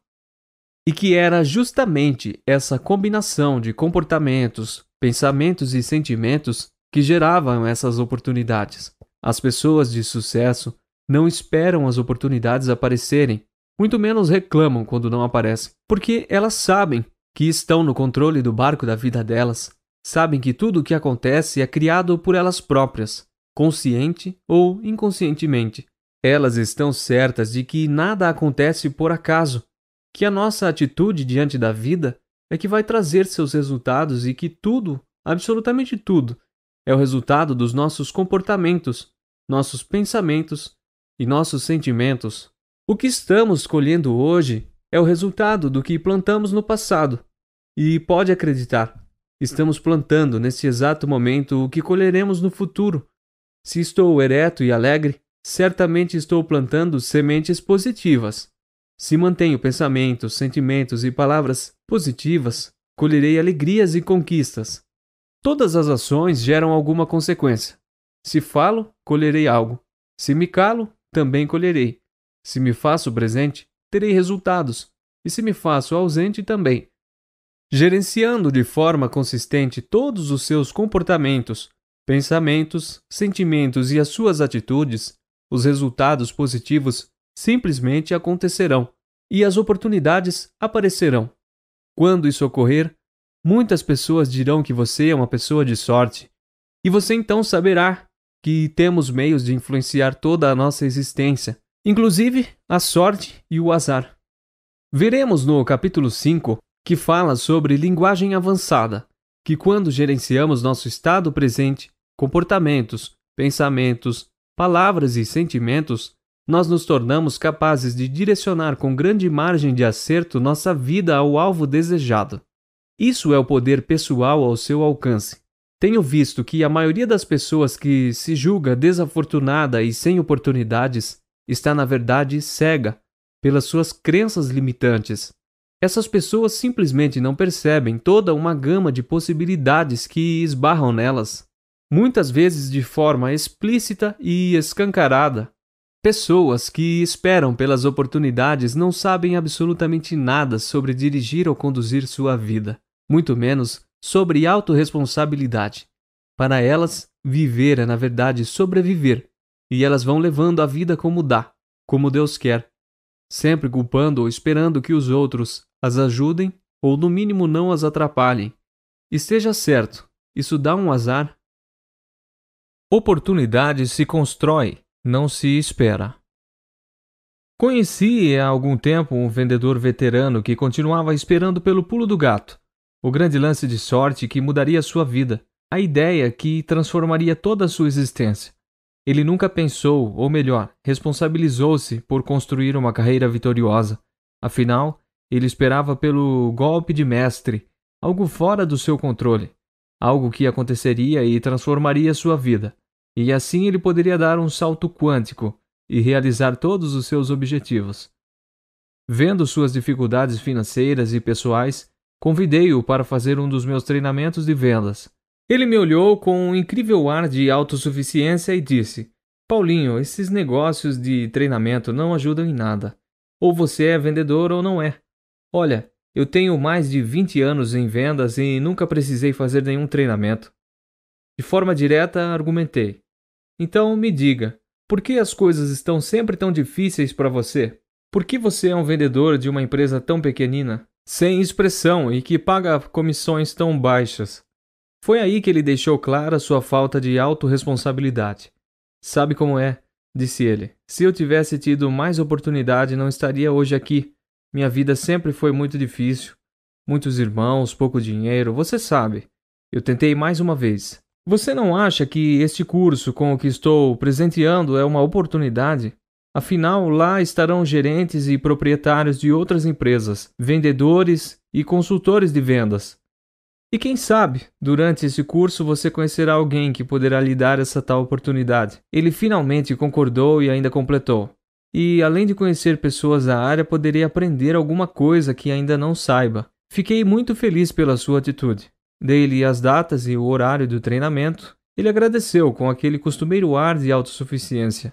E que era justamente essa combinação de comportamentos, pensamentos e sentimentos que geravam essas oportunidades. As pessoas de sucesso não esperam as oportunidades aparecerem, muito menos reclamam quando não aparecem, porque elas sabem que estão no controle do barco da vida delas, sabem que tudo o que acontece é criado por elas próprias, consciente ou inconscientemente. Elas estão certas de que nada acontece por acaso, que a nossa atitude diante da vida é que vai trazer seus resultados e que tudo, absolutamente tudo, é o resultado dos nossos comportamentos, nossos pensamentos e nossos sentimentos. O que estamos colhendo hoje é o resultado do que plantamos no passado. E pode acreditar, estamos plantando neste exato momento o que colheremos no futuro. Se estou ereto e alegre, certamente estou plantando sementes positivas. Se mantenho pensamentos, sentimentos e palavras positivas, colherei alegrias e conquistas. Todas as ações geram alguma consequência. Se falo, colherei algo. Se me calo, também colherei. Se me faço presente, terei resultados. E se me faço ausente, também. Gerenciando de forma consistente todos os seus comportamentos, pensamentos, sentimentos e as suas atitudes, os resultados positivos simplesmente acontecerão e as oportunidades aparecerão. Quando isso ocorrer, Muitas pessoas dirão que você é uma pessoa de sorte, e você então saberá que temos meios de influenciar toda a nossa existência, inclusive a sorte e o azar. Veremos no capítulo 5, que fala sobre linguagem avançada, que quando gerenciamos nosso estado presente, comportamentos, pensamentos, palavras e sentimentos, nós nos tornamos capazes de direcionar com grande margem de acerto nossa vida ao alvo desejado. Isso é o poder pessoal ao seu alcance. Tenho visto que a maioria das pessoas que se julga desafortunada e sem oportunidades está, na verdade, cega pelas suas crenças limitantes. Essas pessoas simplesmente não percebem toda uma gama de possibilidades que esbarram nelas, muitas vezes de forma explícita e escancarada. Pessoas que esperam pelas oportunidades não sabem absolutamente nada sobre dirigir ou conduzir sua vida, muito menos sobre autorresponsabilidade. Para elas, viver é na verdade sobreviver, e elas vão levando a vida como dá, como Deus quer, sempre culpando ou esperando que os outros as ajudem ou no mínimo não as atrapalhem. Esteja certo, isso dá um azar. Oportunidade se constrói, não se espera. Conheci há algum tempo um vendedor veterano que continuava esperando pelo pulo do gato, o grande lance de sorte que mudaria sua vida, a ideia que transformaria toda a sua existência. Ele nunca pensou, ou melhor, responsabilizou-se por construir uma carreira vitoriosa. Afinal, ele esperava pelo golpe de mestre, algo fora do seu controle, algo que aconteceria e transformaria sua vida. E assim ele poderia dar um salto quântico e realizar todos os seus objetivos. Vendo suas dificuldades financeiras e pessoais, convidei-o para fazer um dos meus treinamentos de vendas. Ele me olhou com um incrível ar de autossuficiência e disse: Paulinho, esses negócios de treinamento não ajudam em nada. Ou você é vendedor ou não é. Olha, eu tenho mais de 20 anos em vendas e nunca precisei fazer nenhum treinamento. De forma direta, argumentei. Então me diga, por que as coisas estão sempre tão difíceis para você? Por que você é um vendedor de uma empresa tão pequenina, sem expressão e que paga comissões tão baixas? Foi aí que ele deixou clara sua falta de autorresponsabilidade. Sabe como é? Disse ele. Se eu tivesse tido mais oportunidade, não estaria hoje aqui. Minha vida sempre foi muito difícil. Muitos irmãos, pouco dinheiro, você sabe. Eu tentei mais uma vez. Você não acha que este curso com o que estou presenteando é uma oportunidade? Afinal, lá estarão gerentes e proprietários de outras empresas, vendedores e consultores de vendas. E quem sabe, durante esse curso você conhecerá alguém que poderá lhe dar essa tal oportunidade. Ele finalmente concordou e ainda completou. E, além de conhecer pessoas da área, poderei aprender alguma coisa que ainda não saiba. Fiquei muito feliz pela sua atitude. Dei-lhe as datas e o horário do treinamento. Ele agradeceu com aquele costumeiro ar de autossuficiência.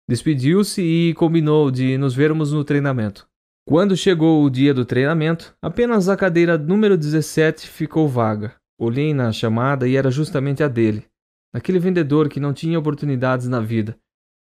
Despediu-se e combinou de nos vermos no treinamento. Quando chegou o dia do treinamento, apenas a cadeira número 17 ficou vaga. Olhei na chamada e era justamente a dele, aquele vendedor que não tinha oportunidades na vida.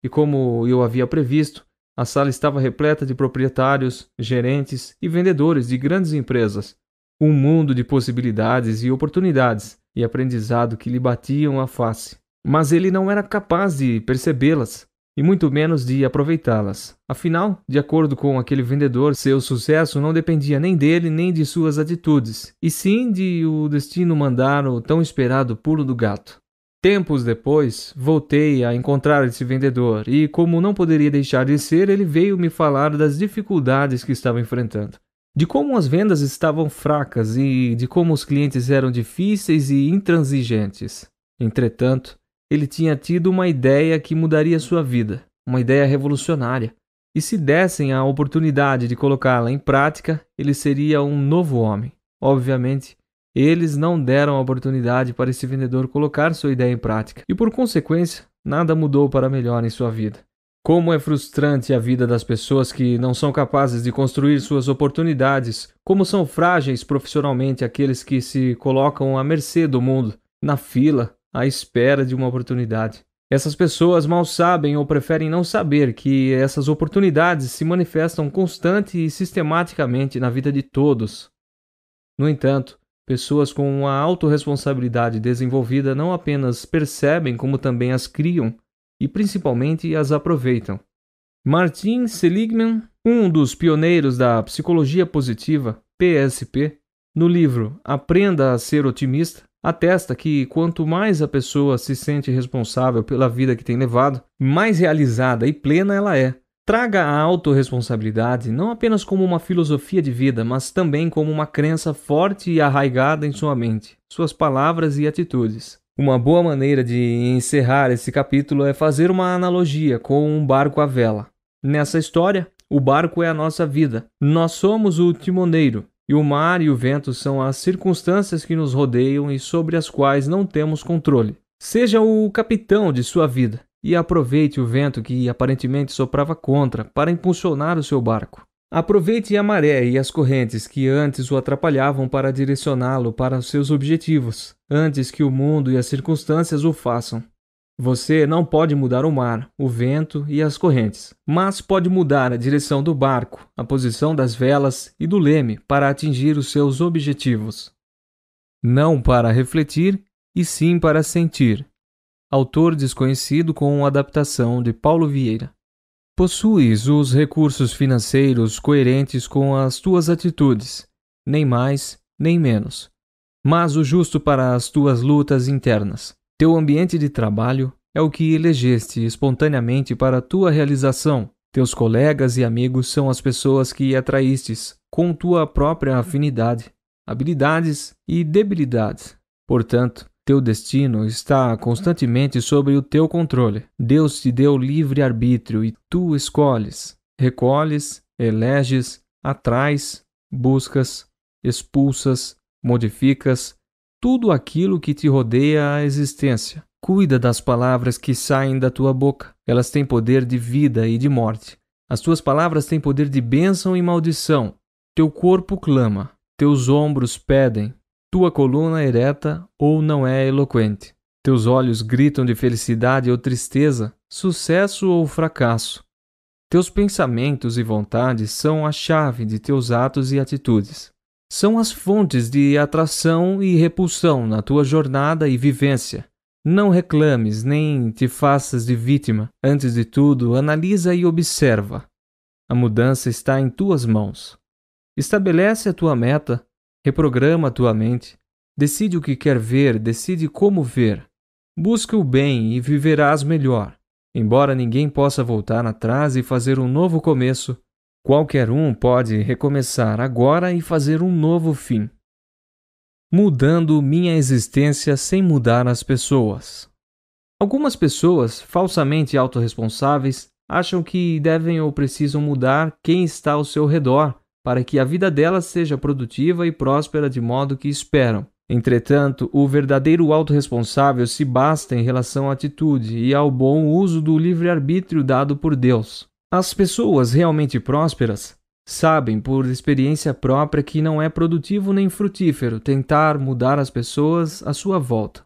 E como eu havia previsto, a sala estava repleta de proprietários, gerentes e vendedores de grandes empresas. Um mundo de possibilidades e oportunidades e aprendizado que lhe batiam à face. Mas ele não era capaz de percebê-las, e muito menos de aproveitá-las. Afinal, de acordo com aquele vendedor, seu sucesso não dependia nem dele nem de suas atitudes, e sim de o destino mandar o tão esperado pulo do gato. Tempos depois, voltei a encontrar esse vendedor e, como não poderia deixar de ser, ele veio me falar das dificuldades que estava enfrentando, de como as vendas estavam fracas e de como os clientes eram difíceis e intransigentes. Entretanto, ele tinha tido uma ideia que mudaria sua vida, uma ideia revolucionária, e se dessem a oportunidade de colocá-la em prática, ele seria um novo homem. Obviamente, eles não deram a oportunidade para esse vendedor colocar sua ideia em prática, e por consequência, nada mudou para melhor em sua vida. Como é frustrante a vida das pessoas que não são capazes de construir suas oportunidades, como são frágeis profissionalmente aqueles que se colocam à mercê do mundo, na fila, à espera de uma oportunidade. Essas pessoas mal sabem ou preferem não saber que essas oportunidades se manifestam constante e sistematicamente na vida de todos. No entanto, Pessoas com a autorresponsabilidade desenvolvida não apenas percebem, como também as criam e principalmente as aproveitam. Martin Seligman, um dos pioneiros da psicologia positiva, PSP, no livro Aprenda a Ser Otimista, atesta que quanto mais a pessoa se sente responsável pela vida que tem levado, mais realizada e plena ela é. Traga a autorresponsabilidade não apenas como uma filosofia de vida, mas também como uma crença forte e arraigada em sua mente, suas palavras e atitudes. Uma boa maneira de encerrar esse capítulo é fazer uma analogia com um barco à vela. Nessa história, o barco é a nossa vida. Nós somos o timoneiro, e o mar e o vento são as circunstâncias que nos rodeiam e sobre as quais não temos controle. Seja o capitão de sua vida e aproveite o vento que aparentemente soprava contra para impulsionar o seu barco. Aproveite a maré e as correntes que antes o atrapalhavam para direcioná-lo para os seus objetivos, antes que o mundo e as circunstâncias o façam. Você não pode mudar o mar, o vento e as correntes, mas pode mudar a direção do barco, a posição das velas e do leme para atingir os seus objetivos. Não para refletir, e sim para sentir. Autor desconhecido com adaptação de Paulo Vieira. Possuis os recursos financeiros coerentes com as tuas atitudes, nem mais, nem menos, mas o justo para as tuas lutas internas. Teu ambiente de trabalho é o que elegeste espontaneamente para a tua realização. Teus colegas e amigos são as pessoas que atraístes com tua própria afinidade, habilidades e debilidades. Portanto, teu destino está constantemente sob o teu controle. Deus te deu livre arbítrio e tu escolhes, recolhes, eleges, atrais, buscas, expulsas, modificas tudo aquilo que te rodeia a existência. Cuida das palavras que saem da tua boca. Elas têm poder de vida e de morte. As tuas palavras têm poder de bênção e maldição. Teu corpo clama, teus ombros pedem, tua coluna ereta ou não é eloquente. Teus olhos gritam de felicidade ou tristeza, sucesso ou fracasso. Teus pensamentos e vontades são a chave de teus atos e atitudes. São as fontes de atração e repulsão na tua jornada e vivência. Não reclames nem te faças de vítima. Antes de tudo, analisa e observa. A mudança está em tuas mãos. Estabelece a tua meta, reprograma a tua mente, decide o que quer ver, decide como ver. Busca o bem e viverás melhor. Embora ninguém possa voltar atrás e fazer um novo começo, qualquer um pode recomeçar agora e fazer um novo fim. Mudando minha existência sem mudar as pessoas. Algumas pessoas, falsamente autorresponsáveis, acham que devem ou precisam mudar quem está ao seu redor para que a vida delas seja produtiva e próspera de modo que esperam. Entretanto, o verdadeiro autorresponsável se basta em relação à atitude e ao bom uso do livre-arbítrio dado por Deus. As pessoas realmente prósperas sabem por experiência própria que não é produtivo nem frutífero tentar mudar as pessoas à sua volta.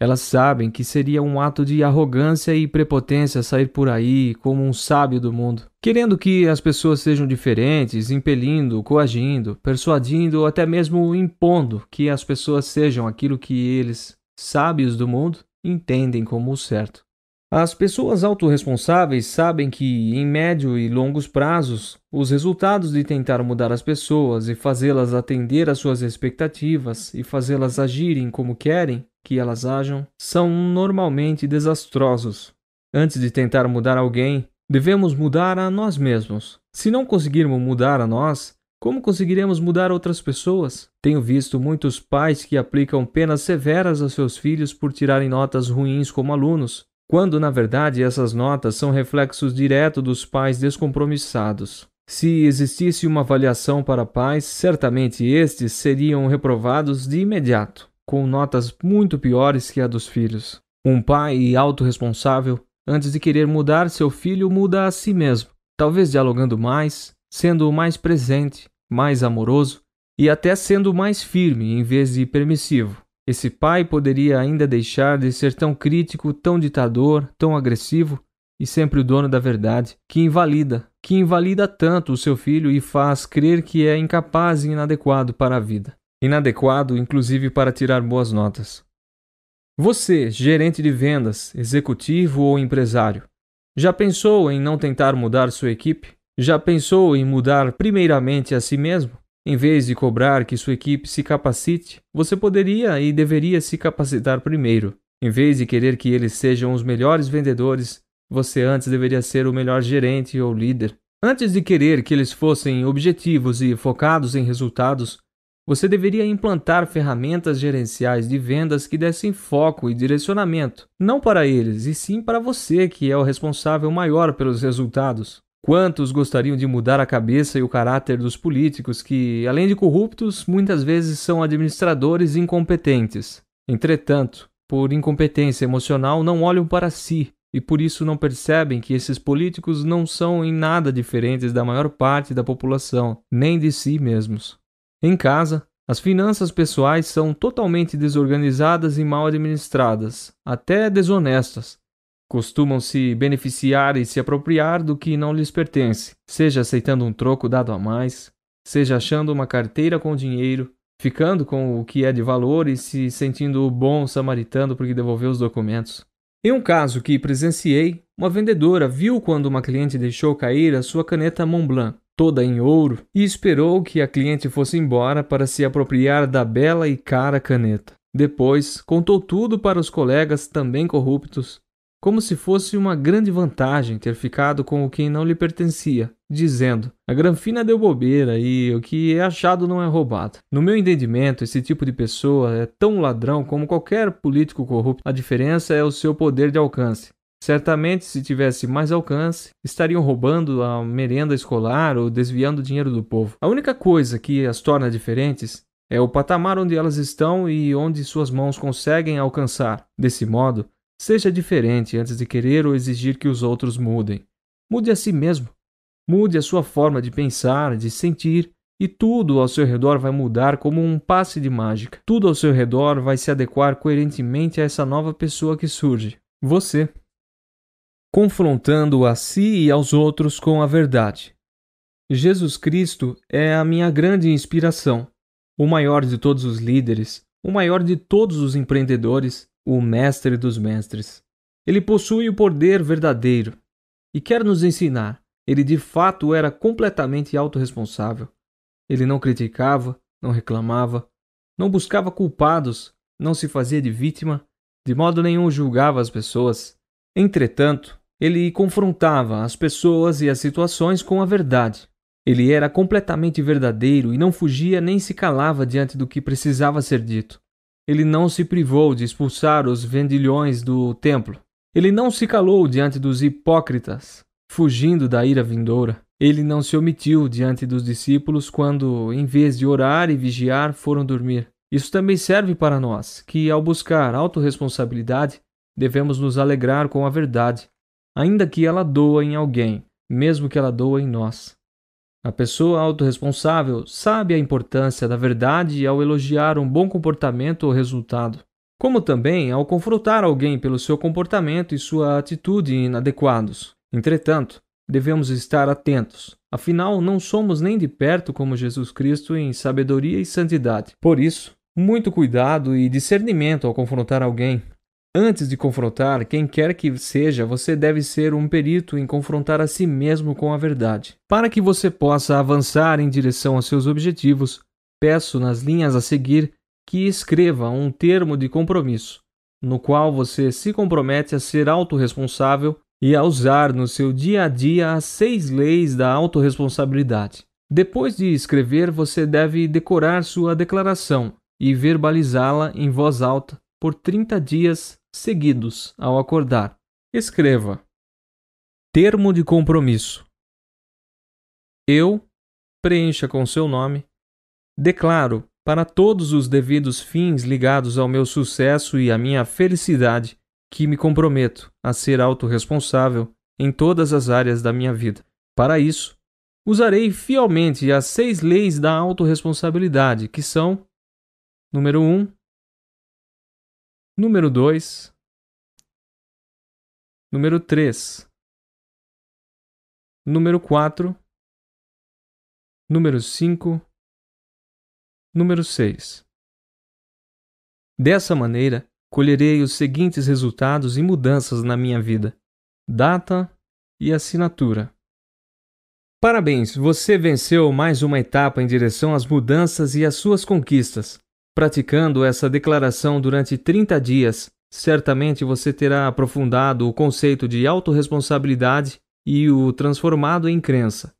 Elas sabem que seria um ato de arrogância e prepotência sair por aí como um sábio do mundo, querendo que as pessoas sejam diferentes, impelindo, coagindo, persuadindo ou até mesmo impondo que as pessoas sejam aquilo que eles, sábios do mundo, entendem como o certo. As pessoas autorresponsáveis sabem que, em médio e longos prazos, os resultados de tentar mudar as pessoas e fazê-las atender às suas expectativas e fazê-las agirem como querem que elas ajam são normalmente desastrosos. Antes de tentar mudar alguém, devemos mudar a nós mesmos. Se não conseguirmos mudar a nós, como conseguiremos mudar outras pessoas? Tenho visto muitos pais que aplicam penas severas aos seus filhos por tirarem notas ruins como alunos, quando, na verdade, essas notas são reflexos diretos dos pais descompromissados. Se existisse uma avaliação para pais, certamente estes seriam reprovados de imediato, com notas muito piores que a dos filhos. Um pai autorresponsável, antes de querer mudar seu filho, muda a si mesmo, talvez dialogando mais, sendo mais presente, mais amoroso e até sendo mais firme em vez de permissivo. Esse pai poderia ainda deixar de ser tão crítico, tão ditador, tão agressivo e sempre o dono da verdade, que invalida tanto o seu filho e faz crer que é incapaz e inadequado para a vida. inadequado inclusive para tirar boas notas. Você, gerente de vendas, executivo ou empresário, já pensou em não tentar mudar sua equipe? Já pensou em mudar primeiramente a si mesmo? Em vez de cobrar que sua equipe se capacite, você poderia e deveria se capacitar primeiro. Em vez de querer que eles sejam os melhores vendedores, você antes deveria ser o melhor gerente ou líder. Antes de querer que eles fossem objetivos e focados em resultados, você deveria implantar ferramentas gerenciais de vendas que dessem foco e direcionamento, não para eles, e sim para você, que é o responsável maior pelos resultados. Quantos gostariam de mudar a cabeça e o caráter dos políticos que, além de corruptos, muitas vezes são administradores incompetentes? Entretanto, por incompetência emocional, não olham para si e por isso não percebem que esses políticos não são em nada diferentes da maior parte da população, nem de si mesmos. Em casa, as finanças pessoais são totalmente desorganizadas e mal administradas, até desonestas. Costumam se beneficiar e se apropriar do que não lhes pertence, seja aceitando um troco dado a mais, seja achando uma carteira com dinheiro, ficando com o que é de valor e se sentindo bom samaritano porque devolveu os documentos. Em um caso que presenciei, uma vendedora viu quando uma cliente deixou cair a sua caneta Montblanc, toda em ouro, e esperou que a cliente fosse embora para se apropriar da bela e cara caneta. Depois, contou tudo para os colegas também corruptos, como se fosse uma grande vantagem ter ficado com o que não lhe pertencia, dizendo: a granfina deu bobeira e o que é achado não é roubado. No meu entendimento, esse tipo de pessoa é tão ladrão como qualquer político corrupto. A diferença é o seu poder de alcance. Certamente, se tivesse mais alcance, estariam roubando a merenda escolar ou desviando o dinheiro do povo. A única coisa que as torna diferentes é o patamar onde elas estão e onde suas mãos conseguem alcançar. Desse modo, seja diferente antes de querer ou exigir que os outros mudem. Mude a si mesmo. Mude a sua forma de pensar, de sentir, e tudo ao seu redor vai mudar como um passe de mágica. Tudo ao seu redor vai se adequar coerentemente a essa nova pessoa que surge. Você. Confrontando a si e aos outros com a verdade. Jesus Cristo é a minha grande inspiração, o maior de todos os líderes, o maior de todos os empreendedores, o mestre dos mestres. Ele possui o poder verdadeiro e quer nos ensinar. Ele de fato era completamente autorresponsável. Ele não criticava, não reclamava, não buscava culpados, não se fazia de vítima, de modo nenhum julgava as pessoas. Entretanto, ele confrontava as pessoas e as situações com a verdade. Ele era completamente verdadeiro e não fugia nem se calava diante do que precisava ser dito. Ele não se privou de expulsar os vendilhões do templo. Ele não se calou diante dos hipócritas, fugindo da ira vindoura. Ele não se omitiu diante dos discípulos quando, em vez de orar e vigiar, foram dormir. Isso também serve para nós, que ao buscar autorresponsabilidade, devemos nos alegrar com a verdade, ainda que ela doa em alguém, mesmo que ela doa em nós. A pessoa autorresponsável sabe a importância da verdade ao elogiar um bom comportamento ou resultado, como também ao confrontar alguém pelo seu comportamento e sua atitude inadequados. Entretanto, devemos estar atentos, afinal não somos nem de perto como Jesus Cristo em sabedoria e santidade. Por isso, muito cuidado e discernimento ao confrontar alguém. Antes de confrontar quem quer que seja, você deve ser um perito em confrontar a si mesmo com a verdade. Para que você possa avançar em direção aos seus objetivos, peço nas linhas a seguir que escreva um termo de compromisso, no qual você se compromete a ser autorresponsável e a usar no seu dia a dia as 6 leis da autorresponsabilidade. Depois de escrever, você deve decorar sua declaração e verbalizá-la em voz alta por 30 dias seguidos ao acordar. Escreva: termo de compromisso. Eu, preencha com seu nome, declaro, para todos os devidos fins ligados ao meu sucesso e à minha felicidade, que me comprometo a ser autorresponsável em todas as áreas da minha vida. Para isso, usarei fielmente as 6 leis da autorresponsabilidade, que são: número 1, número 2, número 3, número 4, número 5, Número 6. Dessa maneira, colherei os seguintes resultados e mudanças na minha vida: data e assinatura. Parabéns, você venceu mais uma etapa em direção às mudanças e às suas conquistas. Praticando essa declaração durante 30 dias, certamente você terá aprofundado o conceito de autorresponsabilidade e o transformado em crença.